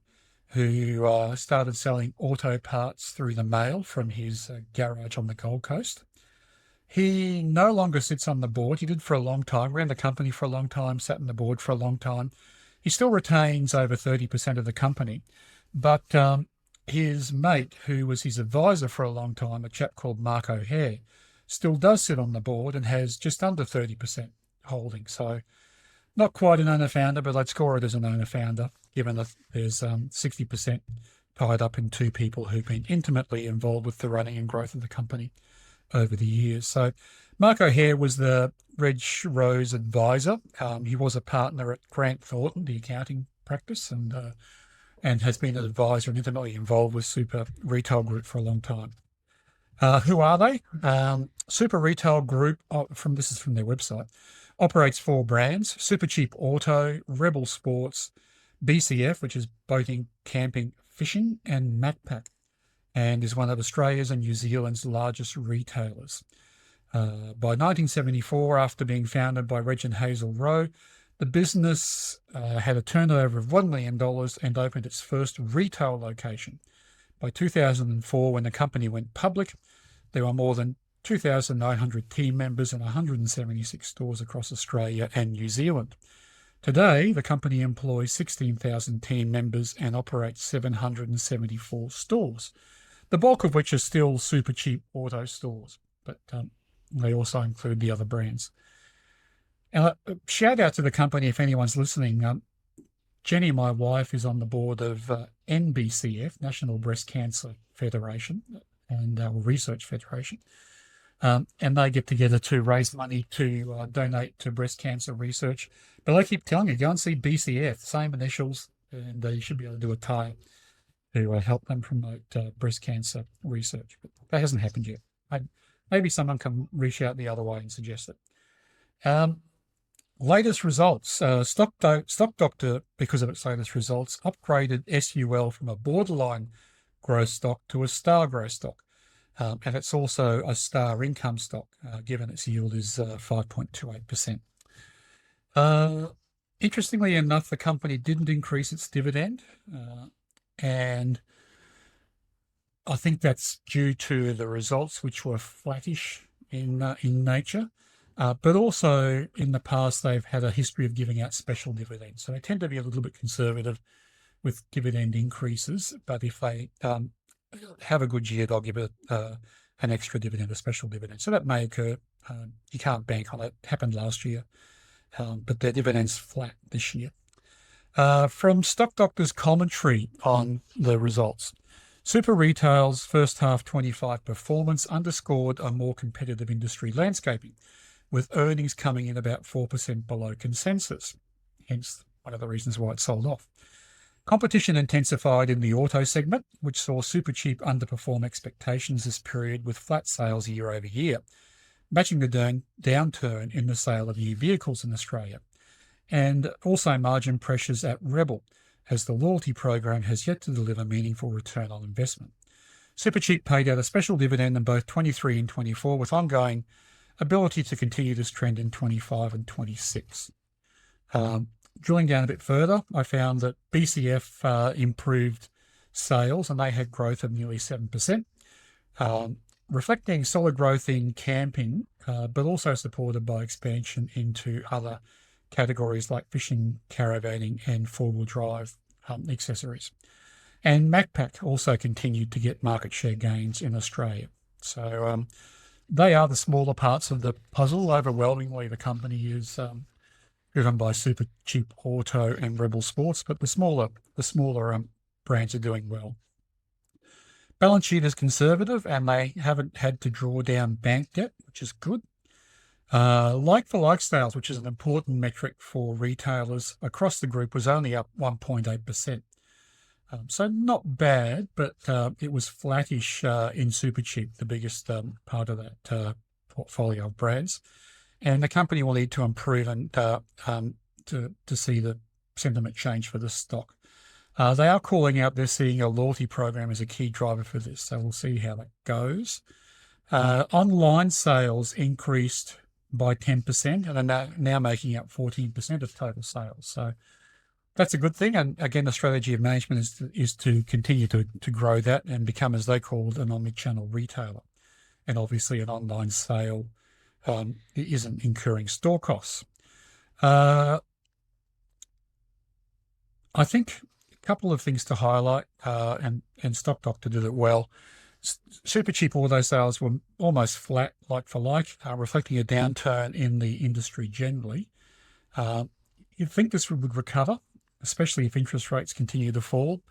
who started selling auto parts through the mail from his garage on the Gold Coast. He no longer sits on the board. He did for a long time, ran the company for a long time, sat on the board for a long time. He still retains over 30% of the company, but his mate, who was his advisor for a long time, a chap called Mark O'Hare, still does sit on the board and has just under 30% holding. So not quite an owner-founder, but I'd score it as an owner-founder, given that there's 60% tied up in 2 people who've been intimately involved with the running and growth of the company over the years. So Mark O'Hare was the Reg Rowe's advisor. He was a partner at Grant Thornton, the accounting practice, and has been an advisor and intimately involved with Super Retail Group for a long time. Who are they? Super Retail Group, this is from their website, operates 4 brands: Super Cheap Auto, Rebel Sports, BCF, which is boating, camping, fishing, and Macpac, and is one of Australia's and New Zealand's largest retailers. By 1974, after being founded by Reg and Hazel Rowe, the business had a turnover of $1 million and opened its first retail location. By 2004, when the company went public, there were more than 2,900 team members and 176 stores across Australia and New Zealand. Today, the company employs 16,000 team members and operates 774 stores, the bulk of which are still Super Cheap Auto stores. But they also include the other brands. And shout out to the company if anyone's listening. Jenny, my wife, is on the board of NBCF, National Breast Cancer Federation, and Research Federation. And they get together to raise money to donate to breast cancer research. But I keep telling you, go and see BCF, same initials, and you should be able to do a tie to help them promote breast cancer research. But that hasn't happened yet. Maybe someone can reach out the other way and suggest it. Latest results. Stock Doctor, because of its latest results, upgraded SUL from a borderline growth stock to a star growth stock. And it's also a star income stock, given its yield is 5.28%. Interestingly enough, the company didn't increase its dividend, and I think that's due to the results, which were flattish in nature. But also in the past, they've had a history of giving out special dividends. So they tend to be a little bit conservative with dividend increases. But if they have a good year, they'll give it an extra dividend, a special dividend. So that may occur. You can't bank on it. It happened last year. But their dividend's flat this year. From Stock Doctor's commentary on the results, Super Retail's first half 25 performance underscored a more competitive industry landscaping, with earnings coming in about 4% below consensus, hence one of the reasons why it sold off. Competition intensified in the auto segment, which saw Supercheap underperform expectations this period with flat sales year over year, matching the downturn in the sale of new vehicles in Australia, and also margin pressures at Rebel, as the loyalty program has yet to deliver meaningful return on investment. Supercheap paid out a special dividend in both 23 and 24, with ongoing ability to continue this trend in 25 and 26. Drilling down a bit further, I found that BCF improved sales, and they had growth of nearly 7%, reflecting solid growth in camping, but also supported by expansion into other categories like fishing, caravanning, and four-wheel drive accessories. And Macpac also continued to get market share gains in Australia. So they are the smaller parts of the puzzle. Overwhelmingly, the company is driven by Supercheap Auto and Rebel Sports, but the smaller brands are doing well. Balance sheet is conservative, and they haven't had to draw down bank debt, which is good. Like-for-like sales, which is an important metric for retailers across the group, was only up 1.8%. So not bad, but it was flattish in Supercheap, the biggest part of that portfolio of brands. And the company will need to improve and to see the sentiment change for this stock. They are calling out they're seeing a loyalty program as a key driver for this, so we'll see how that goes. Online sales increased by 10% and are now making up 14% of total sales. So that's a good thing. And again, the strategy of management is to continue to grow that and become, as they called, an omnichannel retailer. And obviously an online sale isn't incurring store costs. I think a couple of things to highlight, and Stock Doctor did it well. Supercheap auto sales were almost flat, like for like, reflecting a downturn in the industry generally. You'd think this would recover, especially if interest rates continue to fall.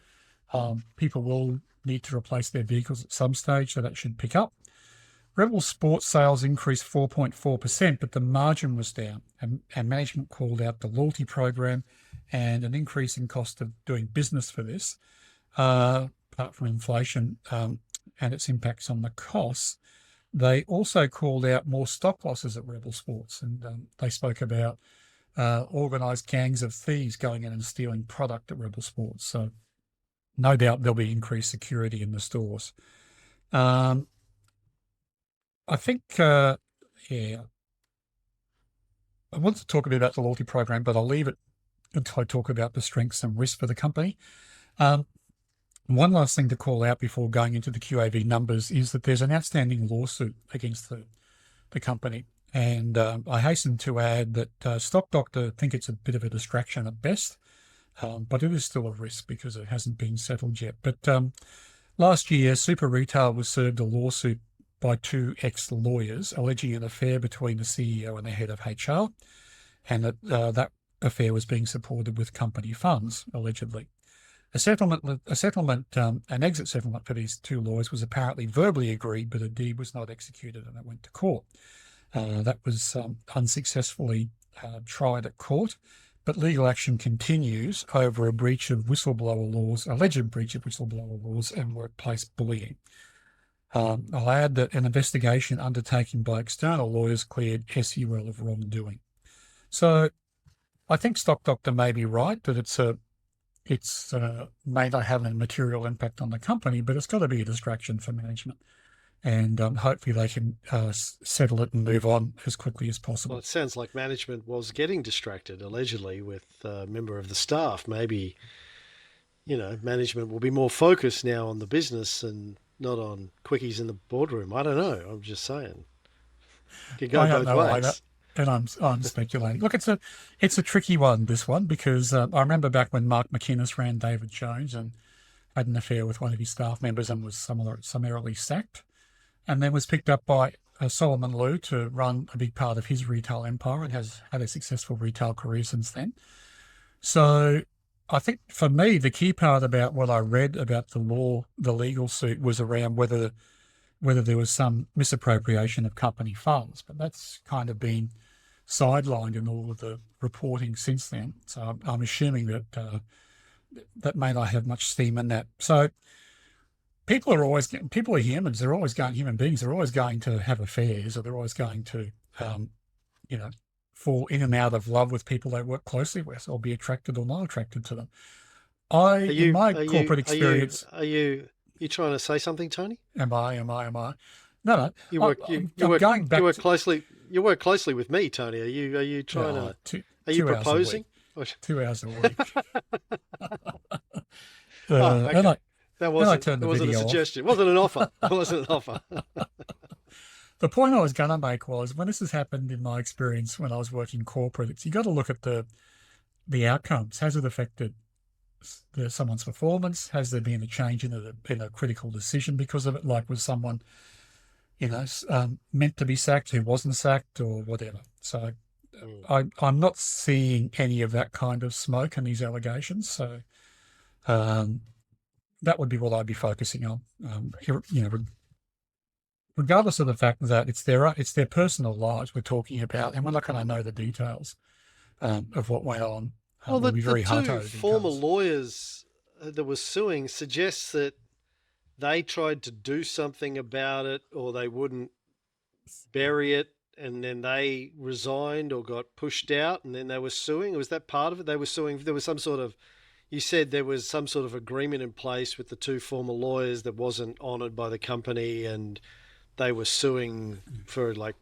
People will need to replace their vehicles at some stage, so that should pick up. Rebel Sports sales increased 4.4%, but the margin was down, and management called out the loyalty program and an increase in cost of doing business for this, apart from inflation and its impacts on the costs. They also called out more stock losses at Rebel Sports, and they spoke about organised gangs of thieves going in and stealing product at Rebel Sports. So no doubt there'll be increased security in the stores. I think, I want to talk a bit about the loyalty program, but I'll leave it until I talk about the strengths and risks for the company. One last thing to call out before going into the QAV numbers is that there's an outstanding lawsuit against the company. And I hasten to add that Stock Doctor think it's a bit of a distraction at best, but it is still a risk because it hasn't been settled yet. But last year, Super Retail was served a lawsuit by two ex-lawyers alleging an affair between the CEO and the head of HR, and that that affair was being supported with company funds, allegedly. An exit settlement for these two lawyers was apparently verbally agreed, but a deed was not executed and it went to court. That was unsuccessfully tried at court, but legal action continues over a breach of whistleblower laws, alleged breach of whistleblower laws and workplace bullying. I'll add that an investigation undertaken by external lawyers cleared SUL of wrongdoing. So I think Stock Doctor may be right that it's may not have a material impact on the company, but it's got to be a distraction for management. And hopefully they can settle it and move on as quickly as possible. Well, it sounds like management was getting distracted, allegedly, with a member of the staff. Maybe, management will be more focused now on the business and not on quickies in the boardroom. I don't know. I'm just saying. It could go both ways. And I'm speculating. Look, it's a tricky one, this one, because I remember back when Mark McInnes ran David Jones and had an affair with one of his staff members and was summarily sacked, and then was picked up by Solomon Lew to run a big part of his retail empire and has had a successful retail career since then. So I think for me, the key part about what I read about the legal suit was around whether there was some misappropriation of company funds, but that's kind of been sidelined in all of the reporting since then. So I'm assuming that that may not have much steam in that. So people are humans. They're always human beings. They're always going to have affairs, or they're always going to, fall in and out of love with people they work closely with, or be attracted or not attracted to them. In my corporate experience, are you trying to say something, Tony? Am I? No. You work closely with me, Tony. Are you trying to? Are you proposing? 2 hours a week. Okay. That wasn't a suggestion. It wasn't an offer. It wasn't an offer. The point I was going to make was, when this has happened in my experience when I was working corporate, you got to look at the outcomes. Has it affected someone's performance? Has there been a change in a critical decision because of it? Like, was someone, meant to be sacked who wasn't sacked, or whatever? So I'm not seeing any of that kind of smoke in these allegations. So that would be what I'd be focusing on. Regardless of the fact that it's their personal lives we're talking about, and we're not going to know the details of what went on. Well, the two former lawyers that were suing suggests that they tried to do something about it, or they wouldn't bury it, and then they resigned or got pushed out, and then they were suing. Was that part of it? They were suing. There was you said there was some sort of agreement in place with the two former lawyers that wasn't honoured by the company, and they were suing for like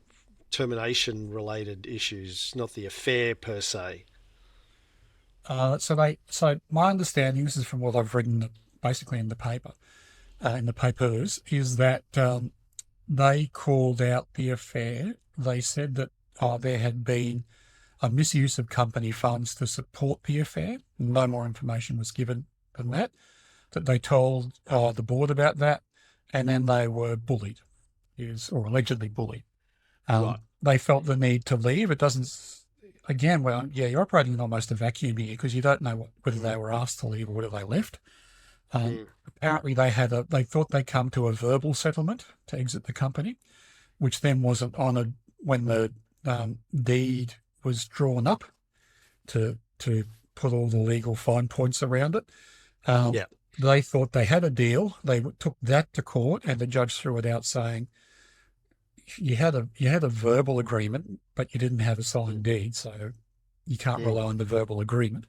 termination related issues, not the affair per se. So my understanding, this is from what I've written basically in the paper, in the papers, is that they called out the affair. They said that there had been a misuse of company funds to support the affair. No more information was given than that they told the board about that, and then they were bullied, or allegedly bullied. Right. They felt the need to leave. It doesn't... Again, you're operating in almost a vacuum here, because you don't know whether they were asked to leave or whether they left. Apparently, they thought they'd come to a verbal settlement to exit the company, which then wasn't honoured when the deed was drawn up to put all the legal fine points around it. They thought they had a deal. They took that to court, and the judge threw it out saying, you had a verbal agreement, but you didn't have a signed deed, so you can't rely on the verbal agreement.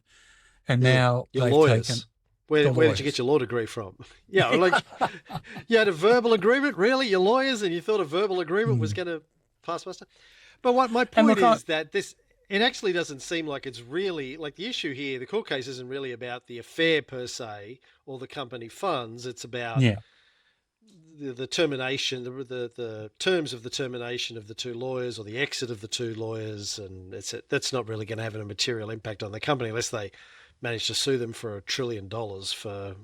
And now your they've lawyers. taken... Where did you get your law degree from? Yeah, like you had a verbal agreement, really? Your lawyers, and you thought a verbal agreement was going to pass muster? But what my point is that it actually doesn't seem like it's really, like, the issue here, the court case isn't really about the affair per se or the company funds. It's about the termination, the terms of the termination of the two lawyers, or the exit of the two lawyers, and that's not really going to have a material impact on the company unless they manage to sue them for $1 trillion for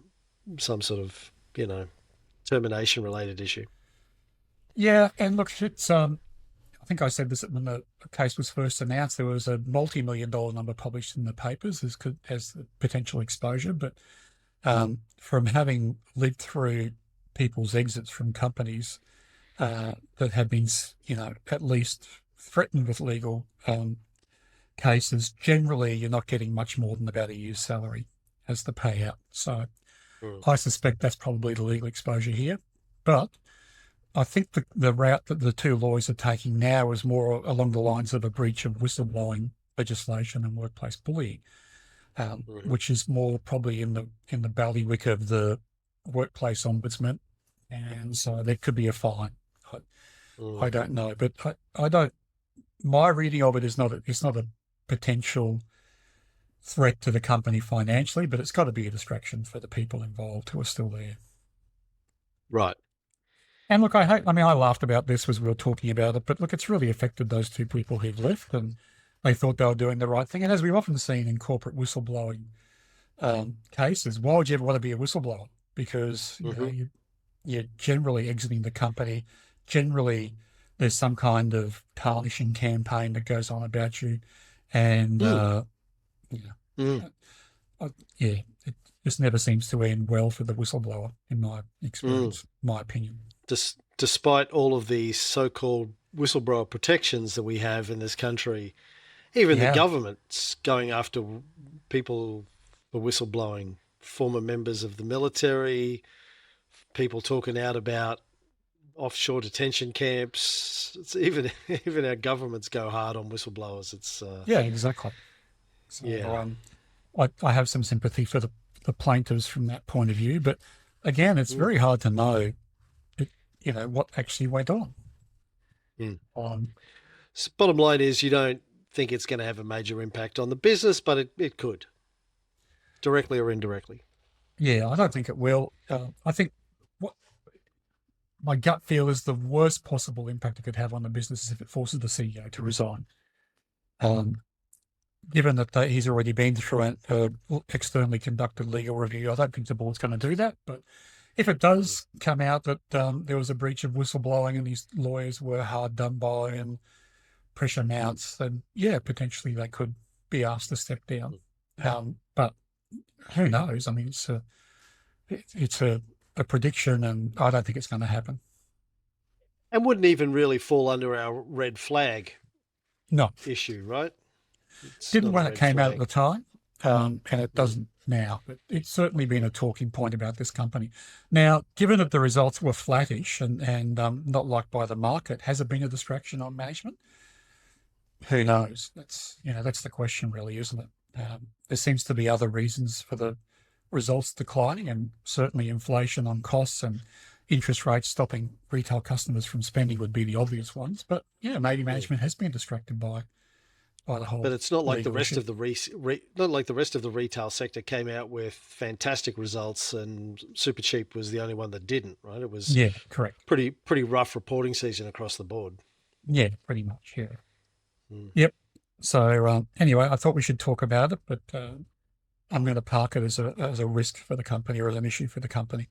some sort of, termination related issue. Yeah, and look, it's I think I said this when the case was first announced. There was a multi-million-dollar number published in the papers as potential exposure, but from having lived through people's exits from companies that have been, at least threatened with legal cases, generally you're not getting much more than about a year's salary as the payout. So I suspect that's probably the legal exposure here. But I think the route that the two lawyers are taking now is more along the lines of a breach of whistleblowing legislation and workplace bullying, which is more probably in the bailiwick of the workplace ombudsman, and so there could be a fine. I don't know, but I don't. My reading of it is it's not a potential threat to the company financially, but it's got to be a distraction for the people involved who are still there. Right. And look, I laughed about this as we were talking about it, but look, it's really affected those two people who've left, and they thought they were doing the right thing. And as we've often seen in corporate whistleblowing cases, why would you ever want to be a whistleblower? Because you're generally exiting the company. Generally, there's some kind of tarnishing campaign that goes on about you, and it just never seems to end well for the whistleblower, in my experience, my opinion. Despite all of the so-called whistleblower protections that we have in this country, even the government's going after people for whistleblowing, former members of the military, people talking out about offshore detention camps. It's even our governments go hard on whistleblowers. It's exactly. So, I have some sympathy for the plaintiffs from that point of view, but again, it's very hard to know, what actually went on. So bottom line is, you don't think it's going to have a major impact on the business, but it could, directly or indirectly. Yeah, I don't think it will. I think what my gut feel is the worst possible impact it could have on the business is if it forces the CEO to resign. Given that he's already been through an externally conducted legal review, I don't think the board's going to do that. But if it does come out that there was a breach of whistleblowing and these lawyers were hard done by and pressure mounts, then potentially they could be asked to step down. But who knows? I mean, it's a prediction, and I don't think it's going to happen. And wouldn't even really fall under our red flag issue, right? Didn't when it came out at the time, and it doesn't now, but it's certainly been a talking point about this company. Now, given that the results were flattish and not liked by the market, has it been a distraction on management? Who knows? That's the question, really, isn't it? There seems to be other reasons for the results declining, and certainly inflation on costs and interest rates stopping retail customers from spending would be the obvious ones. But maybe management has been distracted by the whole. But it's not like the rest of the retail sector came out with fantastic results, and Supercheap was the only one that didn't. Right? It was correct. Pretty rough reporting season across the board. Yeah, pretty much. Yeah. Yep. So anyway, I thought we should talk about it, but I'm going to park it as a risk for the company, or as an issue for the company.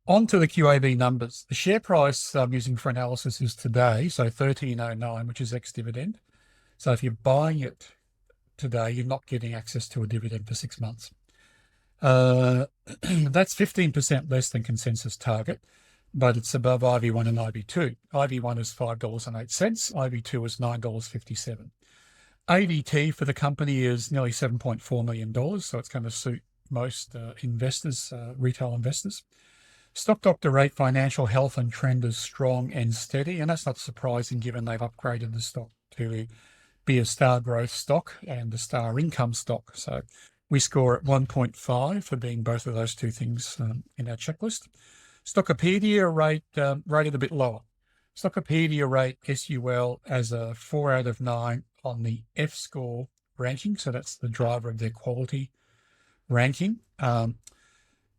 On to the QAV numbers. The share price I'm using for analysis is today, so 13.09, which is ex-dividend. So if you're buying it today, you're not getting access to a dividend for 6 months. That's 15% less than consensus target, but it's above IV1 and IV2. IV1 is $5.08, IV2 is $9.57. ADT for the company is nearly $7.4 million, so it's going to suit most investors, retail investors. Stock Doctor rate financial health and trend is strong and steady, and that's not surprising given they've upgraded the stock to be a star growth stock and a star income stock. So we score at 1.5 for being both of those two things in our checklist. Stockopedia rated a bit lower. Stockopedia rate SUL as a 4 out of 9 on the F score ranking. So that's the driver of their quality ranking.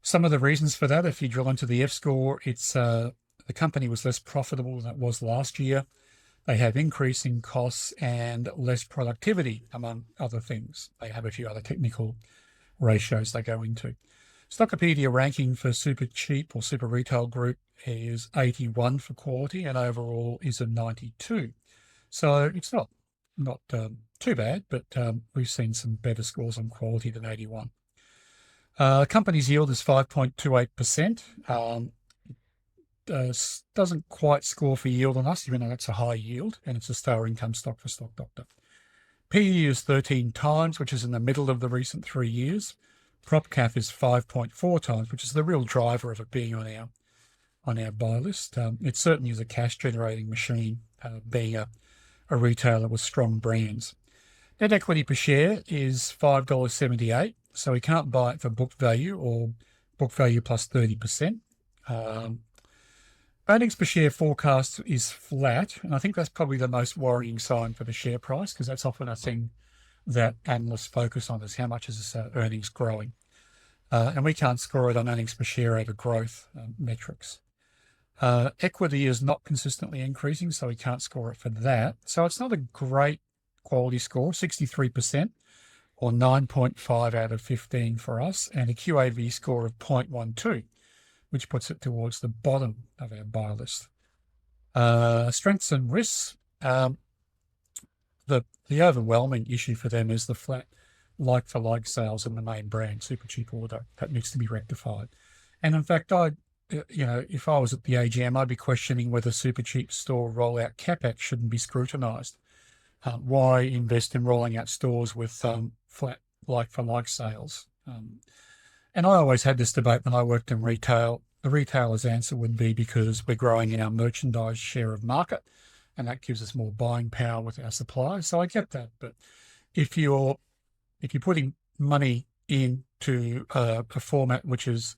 Some of the reasons for that, if you drill into the F score, it's the company was less profitable than it was last year. They have increasing costs and less productivity, among other things. They have a few other technical ratios they go into. Stockopedia ranking for Supercheap or Super Retail Group is 81 for quality, and overall is a 92. So it's not too bad, but we've seen some better scores on quality than 81. Company's yield is 5.28%. Doesn't quite score for yield on us, even though that's a high yield, and it's a star income stock for Stock Doctor. PE is 13 times, which is in the middle of the recent 3 years. Prop cap is 5.4 times, which is the real driver of it being on our buy list. It certainly is a cash generating machine, being a retailer with strong brands. Net equity per share is $5.78, so we can't buy it for book value or book value plus 30%. Earnings per share forecast is flat, and I think that's probably the most worrying sign for the share price, because that's often a thing that analysts focus on, is how much is this earnings growing. And we can't score it on earnings per share over growth metrics. Equity is not consistently increasing, so we can't score it for that. So it's not a great quality score, 63%, or 9.5 out of 15 for us, and a QAV score of 0.12, which puts it towards the bottom of our buy list. Strengths and risks. The overwhelming issue for them is the flat like-for-like sales in the main brand, Supercheap Auto. That needs to be rectified. And in fact, if I was at the AGM, I'd be questioning whether Supercheap store rollout CapEx shouldn't be scrutinised. Why invest in rolling out stores with flat like-for-like sales? And I always had this debate when I worked in retail. The retailer's answer would be because we're growing our merchandise share of market, and that gives us more buying power with our suppliers. So I get that. But if you're putting money into a format which is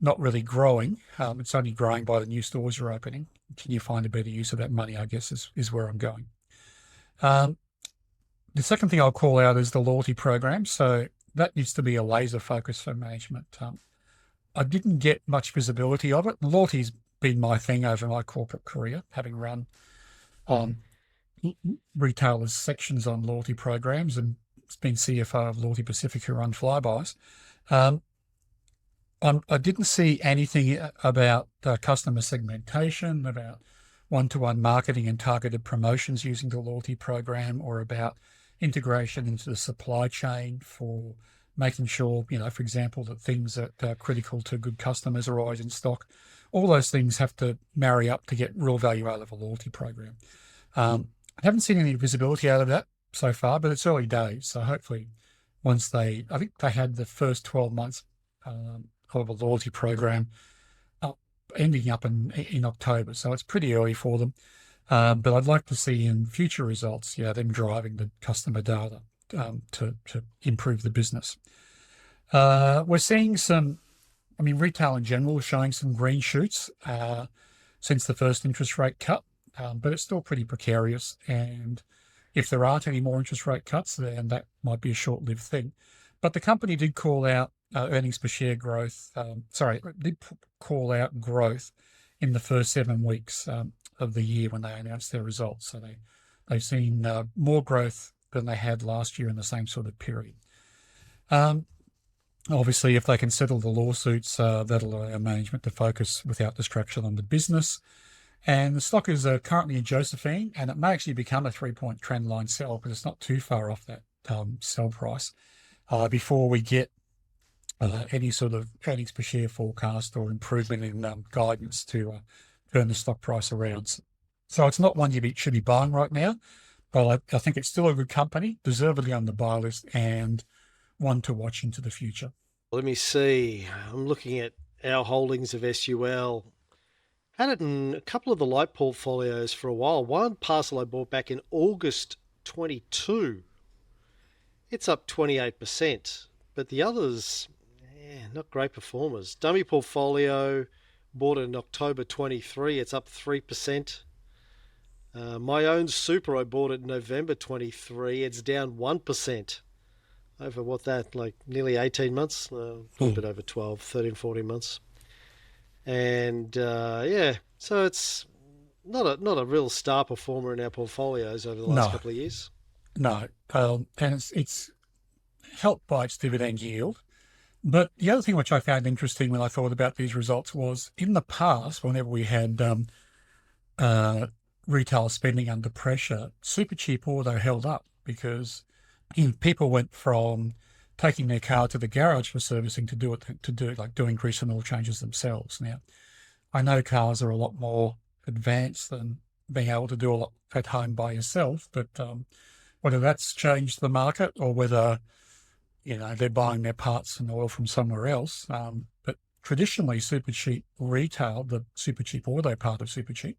not really growing, it's only growing by the new stores you're opening, can you find a better use of that money, I guess, is where I'm going. The second thing I'll call out is the loyalty program. So that needs to be a laser focus for management. I didn't get much visibility of it. Loyalty's been my thing over my corporate career, having run retailers' sections on loyalty programs, and it's been CFO of Loyalty Pacific, who run Flybys. I didn't see anything about customer segmentation, about one-to-one marketing and targeted promotions using the loyalty program, or about integration into the supply chain for making sure, for example, that things that are critical to good customers are always in stock. All those things have to marry up to get real value out of a loyalty program. I haven't seen any visibility out of that so far, but it's early days. So hopefully I think they had the first 12 months of a loyalty program ending up in October. So it's pretty early for them. But I'd like to see in future results, them driving the customer data to improve the business. We're seeing retail in general is showing some green shoots since the first interest rate cut, but it's still pretty precarious. And if there aren't any more interest rate cuts, then that might be a short-lived thing. But the company did call out earnings per share growth. Did call out growth in the first 7 weeks of the year when they announced their results. So they've seen more growth than they had last year in the same sort of period. Obviously, if they can settle the lawsuits, that'll allow management to focus without distraction on the business. And the stock is currently in Josephine, and it may actually become a 3-point trend line sell, because it's not too far off that sell price before we get any sort of earnings per share forecast or improvement in guidance to turn the stock price around. So it's not one you should be buying right now, but I think it's still a good company, deservedly on the buy list, and one to watch into the future. Let me see. I'm looking at our holdings of SUL. Had it in a couple of the light portfolios for a while. One parcel I bought back in August 22. It's up 28%, but the others, not great performers. Dummy portfolio, bought it in October 23. It's up 3%. My own super, I bought it in November 23. It's down 1%. Over nearly 18 months, a little bit over 12, 13, 14 months. And so it's not a real star performer in our portfolios over the last couple of years. No, and it's helped by its dividend yield, But the other thing which I found interesting when I thought about these results was in the past, whenever we had retail spending under pressure, super cheap auto held up because people went from taking their car to the garage for servicing to doing grease and oil changes themselves. Now, I know cars are a lot more advanced than being able to do a lot at home by yourself, but whether that's changed the market or whether they're buying their parts and oil from somewhere else. But traditionally, super cheap retail, the super cheap auto part of super cheap,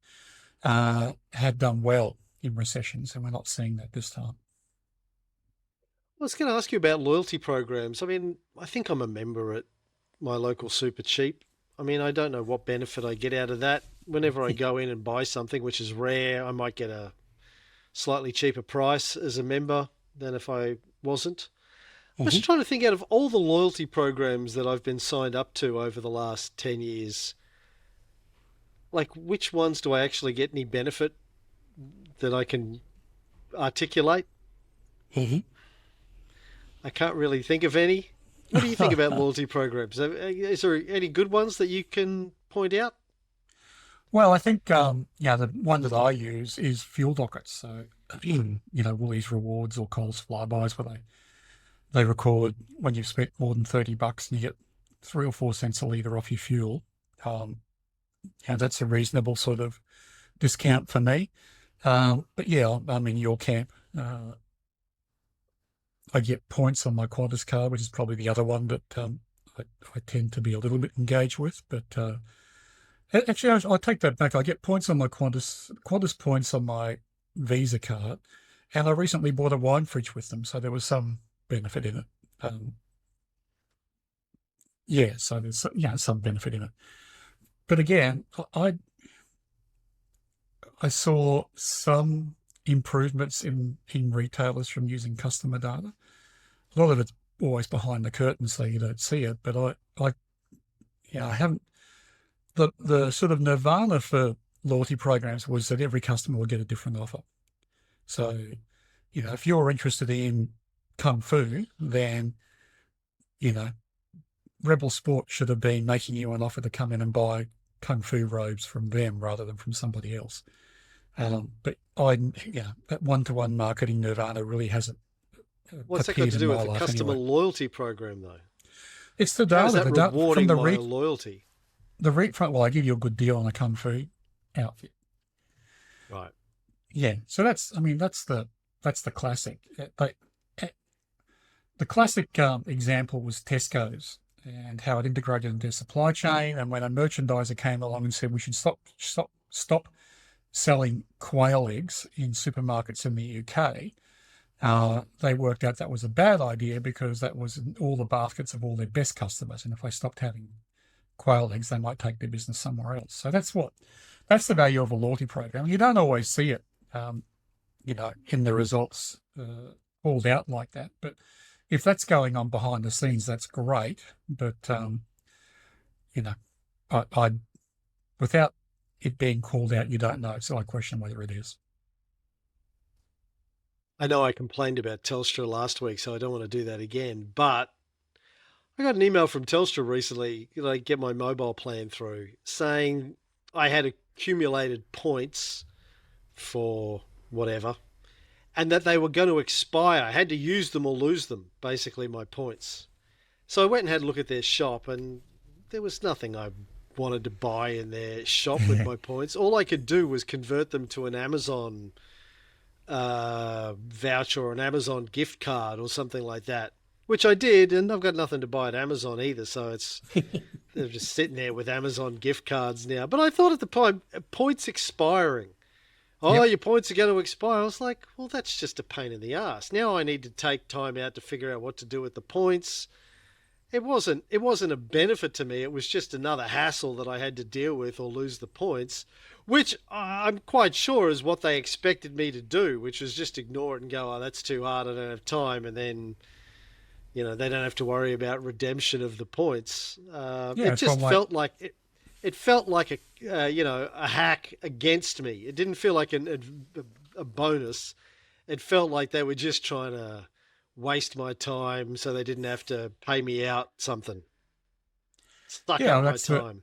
had done well in recessions, and we're not seeing that this time. I was going to ask you about loyalty programs. I mean, I think I'm a member at my local super cheap. I mean, I don't know what benefit I get out of that. Whenever I go in and buy something, which is rare, I might get a slightly cheaper price as a member than if I wasn't. I'm just trying to think, out of all the loyalty programs that I've been signed up to over the last 10 years, like which ones do I actually get any benefit that I can articulate? I can't really think of any. What do you think about loyalty programs? Is there any good ones that you can point out? Well, I think the one that I use is fuel dockets. So, Woolies Rewards or Coles Flybys, where they record when you've spent more than $30 and you get 3 or 4 cents a litre off your fuel. That's a reasonable sort of discount for me. But yeah, I'm in your camp. I get points on my Qantas card, which is probably the other one that I tend to be a little bit engaged with. But actually, I'll take that back. I get points on my Qantas points on my Visa card, and I recently bought a wine fridge with them, so there was some benefit in it. So there's some benefit in it. But again, I saw some improvements in retailers from using customer data. A lot of it's always behind the curtain, so you don't see it. But I haven't. The sort of nirvana for loyalty programs was that every customer would get a different offer. So, if you're interested in Kung Fu, then, Rebel Sport should have been making you an offer to come in and buy Kung Fu robes from them rather than from somebody else. But that one-to-one marketing nirvana really hasn't. What's that got to do with the customer loyalty program, though? It's the data. How is that rewarding from my loyalty? I give you a good deal on a Kung Fu outfit. Right. Yeah. So that's the classic. The classic example was Tesco's and how it integrated into their supply chain. And when a merchandiser came along and said we should stop selling quail eggs in supermarkets in the UK, they worked out that was a bad idea because that was in all the baskets of all their best customers. And if they stopped having quail eggs, they might take their business somewhere else. So that's the value of a loyalty program. You don't always see it, in the results called out like that. But if that's going on behind the scenes, that's great. But, I without it being called out, you don't know. So I question whether it is. I know I complained about Telstra last week, so I don't want to do that again. But I got an email from Telstra recently, get my mobile plan through, saying I had accumulated points for whatever, and that they were going to expire. I had to use them or lose them, basically my points. So I went and had a look at their shop, and there was nothing I wanted to buy in their shop with my points. All I could do was convert them to an Amazon voucher or an Amazon gift card or something like that, which I did, and I've got nothing to buy at Amazon either, so they're just sitting there with Amazon gift cards now. But I thought at the time, points expiring. Your points are going to expire. I was like, well, that's just a pain in the ass. Now I need to take time out to figure out what to do with the points. It wasn't a benefit to me. It was just another hassle that I had to deal with or lose the points, which I'm quite sure is what they expected me to do, which was just ignore it and go, oh, that's too hard, I don't have time. And then, they don't have to worry about redemption of the points. It just felt like it felt like a hack against me. It didn't feel like a bonus. It felt like they were just trying to waste my time so they didn't have to pay me out something. Suck Yeah, up my that's time.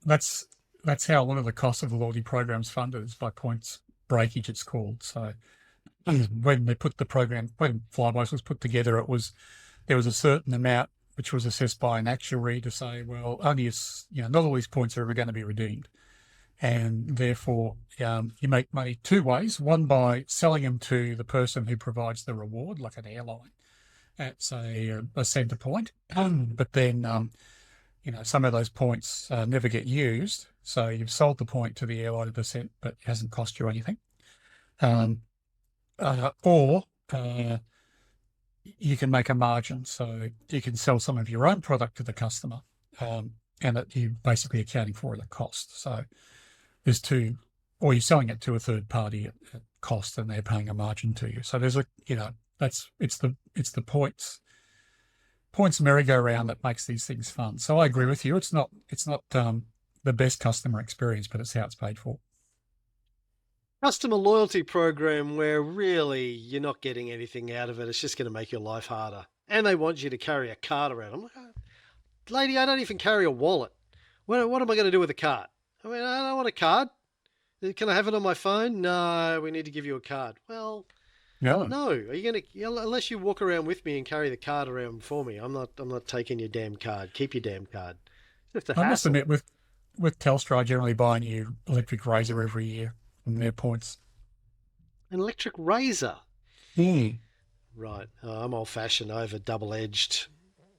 that's how one of the costs of the loyalty program's funded, is by points breakage, it's called. So when they put the program, when Flybuys was put together, there was a certain amount which was assessed by an actuary to say, well, only not all these points are ever going to be redeemed. And therefore, you make money two ways. One, by selling them to the person who provides the reward, like an airline, at, say, a centre point. But then, some of those points never get used. So you've sold the point to the airline at a cent, but it hasn't cost you anything. Or you can make a margin. So you can sell some of your own product to the customer, and you're basically accounting for it at cost. So there's two, or you're selling it to a third party at cost, and they're paying a margin to you. So there's it's the points merry-go-round that makes these things fun. So I agree with you. It's not the best customer experience, but it's how it's paid for. Customer loyalty program where really you're not getting anything out of it. It's just going to make your life harder. And they want you to carry a card around. I'm like, lady, I don't even carry a wallet. What am I going to do with a card? I mean, I don't want a card. Can I have it on my phone? No, we need to give you a card. Well, no. Are you going to, unless you walk around with me and carry the card around for me, I'm not taking your damn card. Keep your damn card. I must admit, with Telstra, I generally buy a new electric razor every year from their points. An electric razor? Mm. Right. I'm old-fashioned. I have a double-edged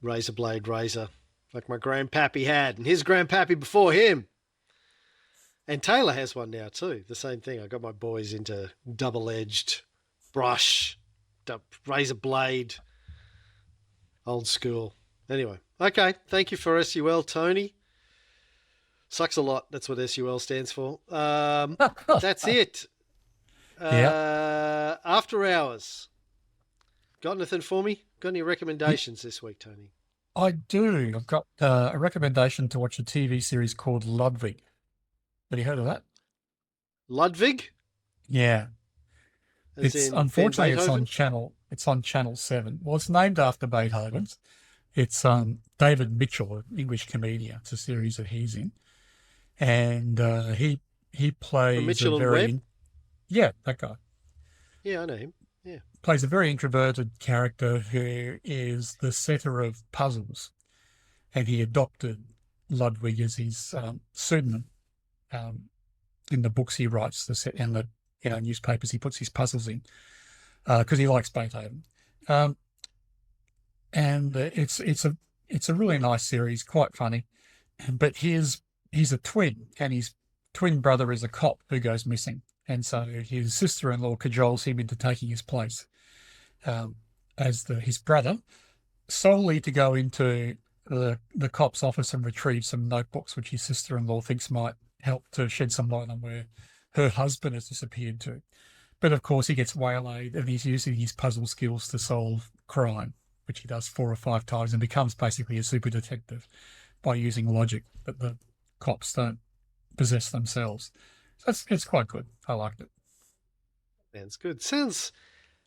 razor blade razor like my grandpappy had, and his grandpappy before him. And Taylor has one now too. The same thing. I got my boys into double-edged brush, razor blade, old school. Anyway, okay. Thank you for SUL, Tony. Sucks a lot. That's what SUL stands for. That's it. After hours. Got anything for me? Got any recommendations this week, Tony? I do. I've got a recommendation to watch a TV series called Ludwig. Have you heard of that? Ludwig? Yeah. Unfortunately it's on channel 7. Well, it's named after Beethoven's. It's David Mitchell, an English comedian. It's a series that he's in. And he plays Mitchell and Webb? Yeah, that guy. Yeah, I know him. Yeah. Plays a very introverted character who is the setter of puzzles. And he adopted Ludwig as his pseudonym. In the books he writes, and the newspapers he puts his puzzles in, because he likes Beethoven. And it's a really nice series, quite funny. But he's a twin, and his twin brother is a cop who goes missing, and so his sister-in-law cajoles him into taking his place as his brother, solely to go into the cop's office and retrieve some notebooks which his sister-in-law thinks might help to shed some light on where her husband has disappeared to. But of course he gets waylaid, and he's using his puzzle skills to solve crime, which he does 4 or 5 times, and becomes basically a super detective by using logic that the cops don't possess themselves. So it's quite good. I liked it. Sounds good. Sounds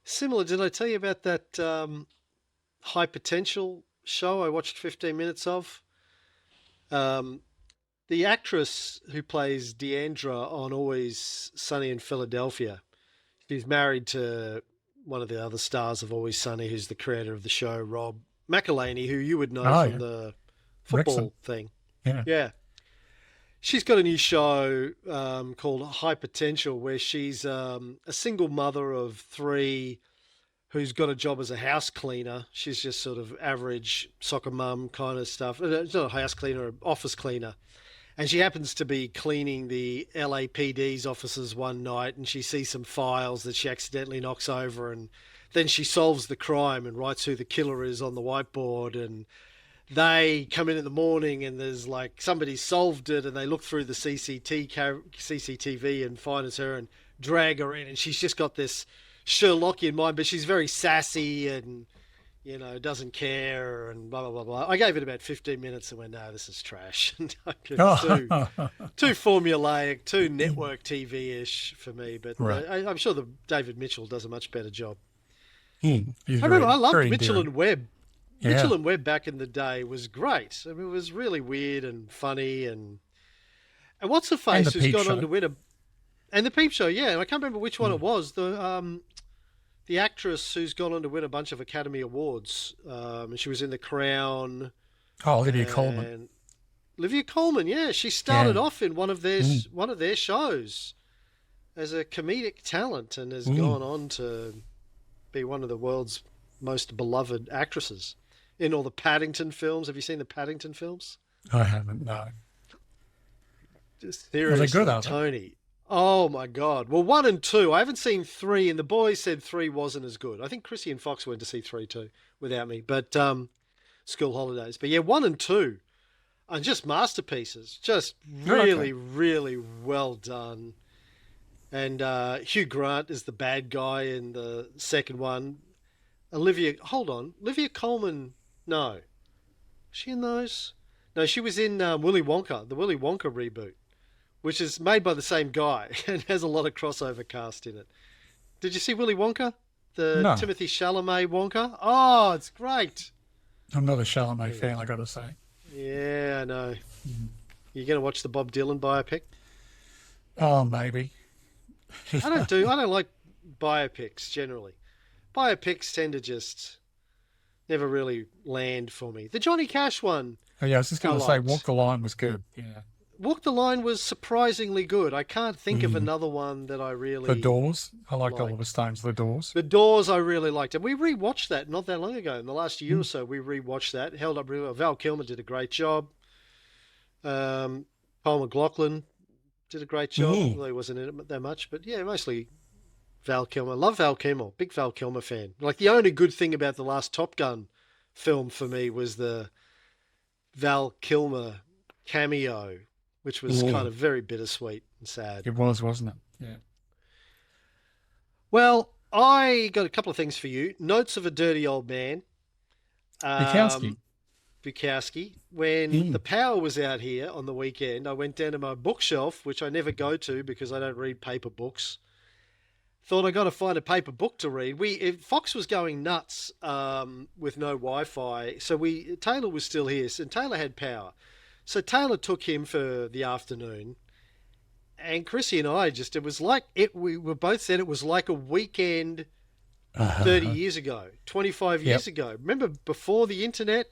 similar. Did I tell you about that high potential show I watched 15 minutes of? The actress who plays Deandra on Always Sunny in Philadelphia, she's married to one of the other stars of Always Sunny, who's the creator of the show, Rob McElhaney, who you would know from the football thing. Yeah. She's got a new show called High Potential, where she's a single mother of 3 who's got a job as a house cleaner. She's just sort of average soccer mum kind of stuff. It's not a house cleaner, an office cleaner. And she happens to be cleaning the LAPD's offices one night, and she sees some files that she accidentally knocks over, and then she solves the crime and writes who the killer is on the whiteboard. And they come in the morning, and there's like somebody solved it, and they look through the CCTV and find it's her and drag her in. And she's just got this Sherlockian mind, but she's very sassy and doesn't care and blah, blah, blah, blah. I gave it about 15 minutes and went, no, this is trash. Too formulaic, too network TV-ish for me. But right. I'm sure David Mitchell does a much better job. He's I remember I loved very Mitchell endearing. and Webb. Yeah. Mitchell and Webb back in the day was great. I mean, it was really weird and funny, and what's her And face the who's Peep gone on Show. to win a, and the Peep Show, yeah. I can't remember which one it was. The actress who's gone on to win a bunch of Academy Awards, and she was in The Crown. Oh, Olivia and Colman. Olivia Colman, yeah, she started Yeah. off in one of their shows as a comedic talent, and has gone on to be one of the world's most beloved actresses in all the Paddington films. Have you seen the Paddington films? I haven't, no. Just seriously, good, are they? Tony. Oh my God. Well, 1 and 2. I haven't seen 3, and the boys said 3 wasn't as good. I think Chrissy and Fox went to see 3 too without me, but school holidays. But yeah, 1 and 2 are just masterpieces. Just really, really well done. And Hugh Grant is the bad guy in the second one. Olivia Colman, no. Was she in those? No, she was in Willy Wonka, the Willy Wonka reboot, which is made by the same guy and has a lot of crossover cast in it. Did you see Willy Wonka? No. Timothy Chalamet Wonka? Oh, it's great. I'm not a Chalamet fan, I got to say. Yeah, I know. You going to watch the Bob Dylan biopic? Oh, maybe. I don't like biopics generally. Biopics tend to just never really land for me. The Johnny Cash one. Oh, yeah, I was just going to say, Walk the Line was good. Yeah. Walk the Line was surprisingly good. I can't think of another one that I really... The Doors. I liked Oliver Stone's The Doors. The Doors I really liked. And we rewatched that not that long ago. In the last year or so, we rewatched that. It held up really well. Val Kilmer did a great job. Paul McLaughlin did a great job. Although he wasn't in it that much. But yeah, mostly Val Kilmer. Love Val Kilmer. Big Val Kilmer fan. Like, the only good thing about the last Top Gun film for me was the Val Kilmer cameo, which was kind of very bittersweet and sad. It was, wasn't it? Yeah. Well, I got a couple of things for you. Notes of a Dirty Old Man. Bukowski. When the power was out here on the weekend, I went down to my bookshelf, which I never go to because I don't read paper books. Thought I got to find a paper book to read. Fox was going nuts with no Wi-Fi, so Taylor was still here, and Taylor had power. So Taylor took him for the afternoon, and Chrissy and I we were both said it was like a weekend 30 years ago, 25 years ago. Remember before the internet?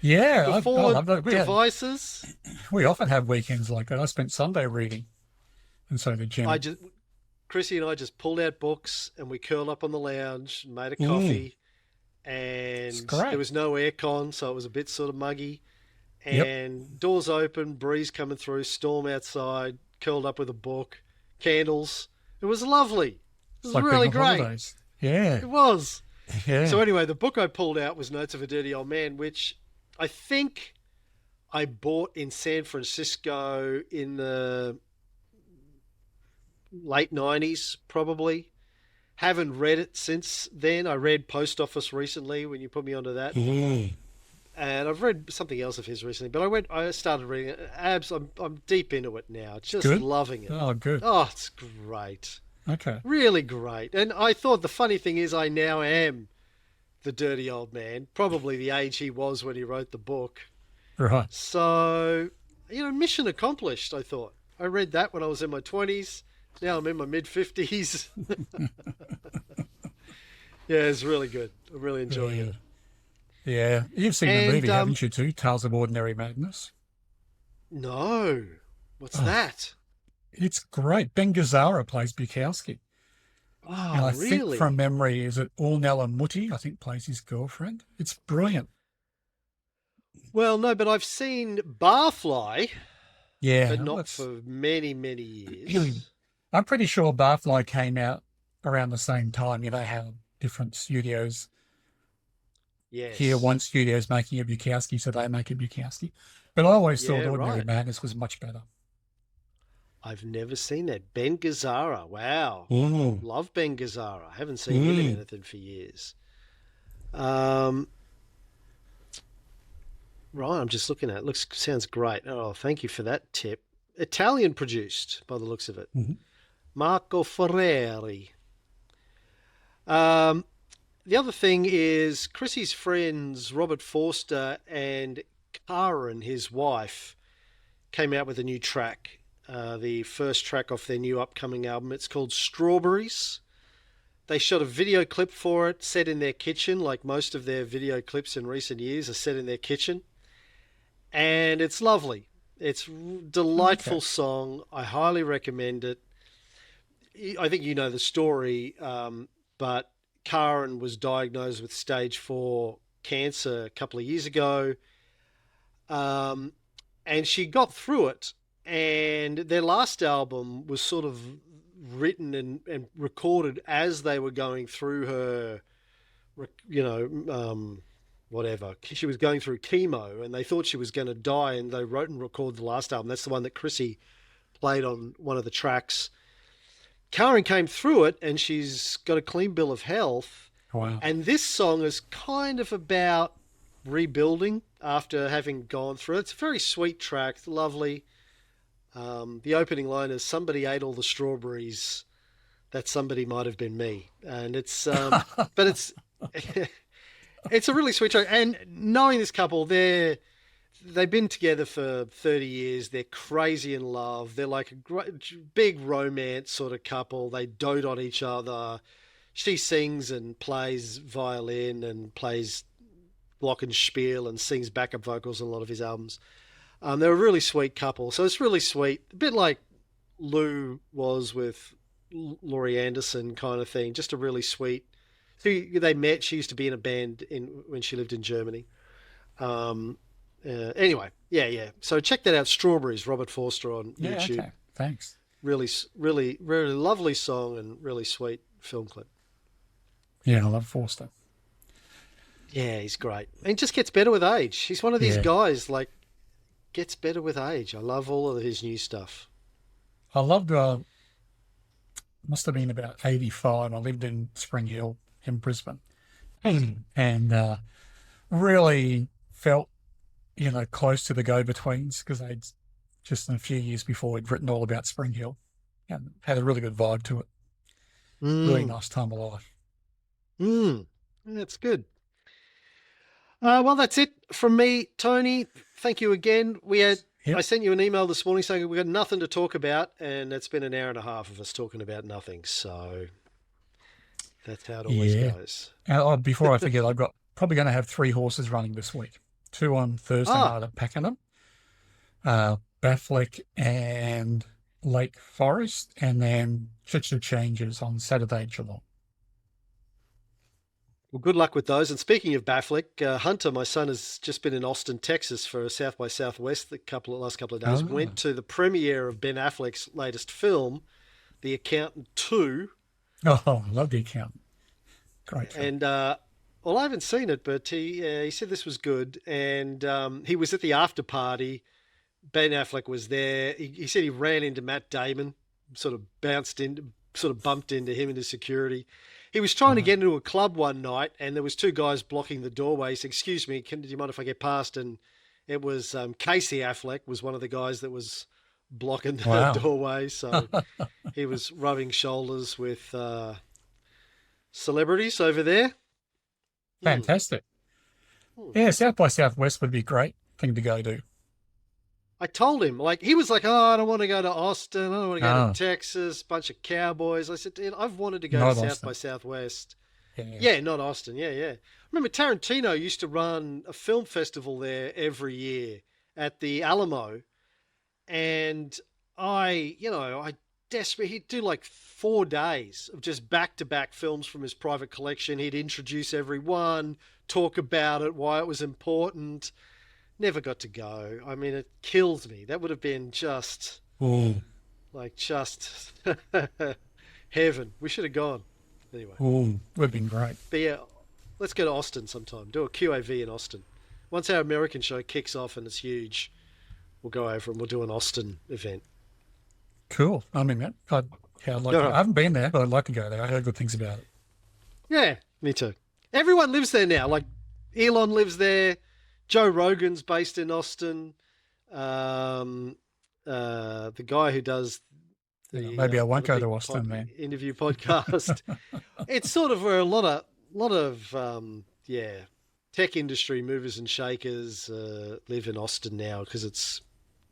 Yeah. Before devices? We often have weekends like that. I spent Sunday reading, and so did Jim. Chrissy and I just pulled out books, and we curled up on the lounge, made a coffee, and there was no aircon, so it was a bit sort of muggy. And doors open, breeze coming through, storm outside, curled up with a book, candles. It was lovely. It was really great. Holidays. Yeah. It was. Yeah. So anyway, the book I pulled out was Notes of a Dirty Old Man, which I think I bought in San Francisco in the late 90s, probably. Haven't read it since then. I read Post Office recently when you put me onto that. And I've read something else of his recently, but I started reading it. I'm deep into it now. Just loving it. Oh, good. Oh, it's great. Okay. Really great. And I thought the funny thing is I now am the dirty old man, probably the age he was when he wrote the book. Right. So, mission accomplished, I thought. I read that when I was in my 20s. Now I'm in my mid-50s. Yeah, it's really good. I'm really enjoying it. Yeah. You've seen the movie, haven't you, too? Tales of Ordinary Madness. No. What's that? It's great. Ben Gazzara plays Bukowski. Oh, and I really? think from memory, is it Ornella Muti, I think, plays his girlfriend? It's brilliant. Well, no, but I've seen Barfly. Yeah. But not for many, many years. I'm pretty sure Barfly came out around the same time. You know how different studios... Yes. Here, one studio's making a Bukowski, so they make a Bukowski. But I always thought Ordinary Madness was much better. I've never seen that. Ben Gazzara. Wow. Love Ben Gazzara. Haven't seen him in anything for years. Right, I'm just looking at it. Sounds great. Oh, thank you for that tip. Italian produced, by the looks of it. Marco Ferreri. The other thing is Chrissy's friends, Robert Forster and Karen, his wife, came out with a new track, the first track off their new upcoming album. It's called Strawberries. They shot a video clip for it, set in their kitchen, like most of their video clips in recent years are set in their kitchen. And it's lovely. It's a delightful song. I highly recommend it. I think you know the story, but Karen was diagnosed with stage 4 cancer a couple of years ago. And she got through it. And their last album was sort of written and recorded as they were going through her, whatever. She was going through chemo and they thought she was going to die, and they wrote and recorded the last album. That's the one that Chrissy played on one of the tracks. Karen came through it and she's got a clean bill of health. Wow. And this song is kind of about rebuilding after having gone through it. It's a very sweet track, lovely. The opening line is, "Somebody ate all the strawberries. That somebody might have been me." And it's, but it's, it's a really sweet track. And knowing this couple, they've been together for 30 years. They're crazy in love. They're like a great, big romance sort of couple. They dote on each other. She sings and plays violin and plays glockenspiel and sings backup vocals on a lot of his albums. They're a really sweet couple. So it's really sweet. A bit like Lou was with Laurie Anderson kind of thing. Just a really sweet. So they met. She used to be in a band when she lived in Germany. Anyway, yeah. So check that out. Strawberries, Robert Forster on YouTube. Okay. Thanks. Really, really, really lovely song and really sweet film clip. Yeah, I love Forster. Yeah, he's great. And just gets better with age. He's one of these guys, like, gets better with age. I love all of his new stuff. I loved, must have been about 85. I lived in Spring Hill in Brisbane and really felt, close to the go-betweens, because they'd just in a few years before had written all about Spring Hill and had a really good vibe to it. Really nice time of life. That's good. Well, that's it from me, Tony. Thank you again. I sent you an email this morning saying we've got nothing to talk about, and it's been an hour and a half of us talking about nothing. So that's how it always goes. Before I forget, I've got probably going to have 3 horses running this week. 2 on Thursday night at Pakenham, Bathlick and Lake Forest, and then Chichester Changes on Saturday, Geelong. Well, good luck with those. And speaking of Bathlick, Hunter, my son, has just been in Austin, Texas for South by Southwest the last couple of days. Went to the premiere of Ben Affleck's latest film, The Accountant 2. Oh, I love The Accountant. Great film. And well, I haven't seen it, but he said this was good. And he was at the after party. Ben Affleck was there. He said he ran into Matt Damon, sort of bumped into him into security. He was trying to get into a club one night, and there was 2 guys blocking the doorway. He said, "Excuse me, do you mind if I get past?" And it was Casey Affleck was one of the guys that was blocking the doorway. So he was rubbing shoulders with celebrities over there. Fantastic. Yeah, South by Southwest would be a great thing to go to. I told him, he was like, "Oh, I don't want to go to Austin. I don't want to go to Texas, bunch of cowboys." I said, "Dude, I've wanted to go to South by Southwest." Yeah, not Austin. Yeah. I remember Tarantino used to run a film festival there every year at the Alamo. And I desperately, he'd do 4 days of just back-to-back films from his private collection. He'd introduce every one, talk about it, why it was important. Never got to go. I mean, it kills me. That would have been just heaven. We should have gone. Anyway. Would have been great. But yeah, let's go to Austin sometime. Do a QAV in Austin. Once our American show kicks off and it's huge, we'll go over and we'll do an Austin event. Cool. I mean, I haven't been there, but I'd like to go there. I heard good things about it. Yeah, me too. Everyone lives there now. Elon lives there. Joe Rogan's based in Austin. The guy who does the maybe I won't go to Austin, man. Interview podcast. it's sort of where a lot of tech industry movers and shakers live in Austin now, because it's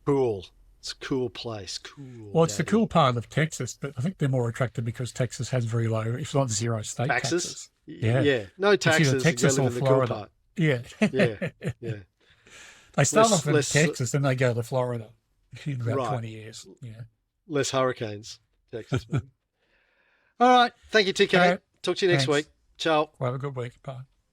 cool. It's a cool place. Cool. Well, it's the cool part of Texas, but I think they're more attracted because Texas has very low, if not zero, state taxes. Yeah. No taxes. It's either Texas or Florida. Cool part. Yeah. Yeah. They start off in Texas, then they go to Florida in about 20 years. Yeah. Less hurricanes, Texas. All right. Thank you, TK. Talk to you next week. Ciao. Well, have a good week. Bye.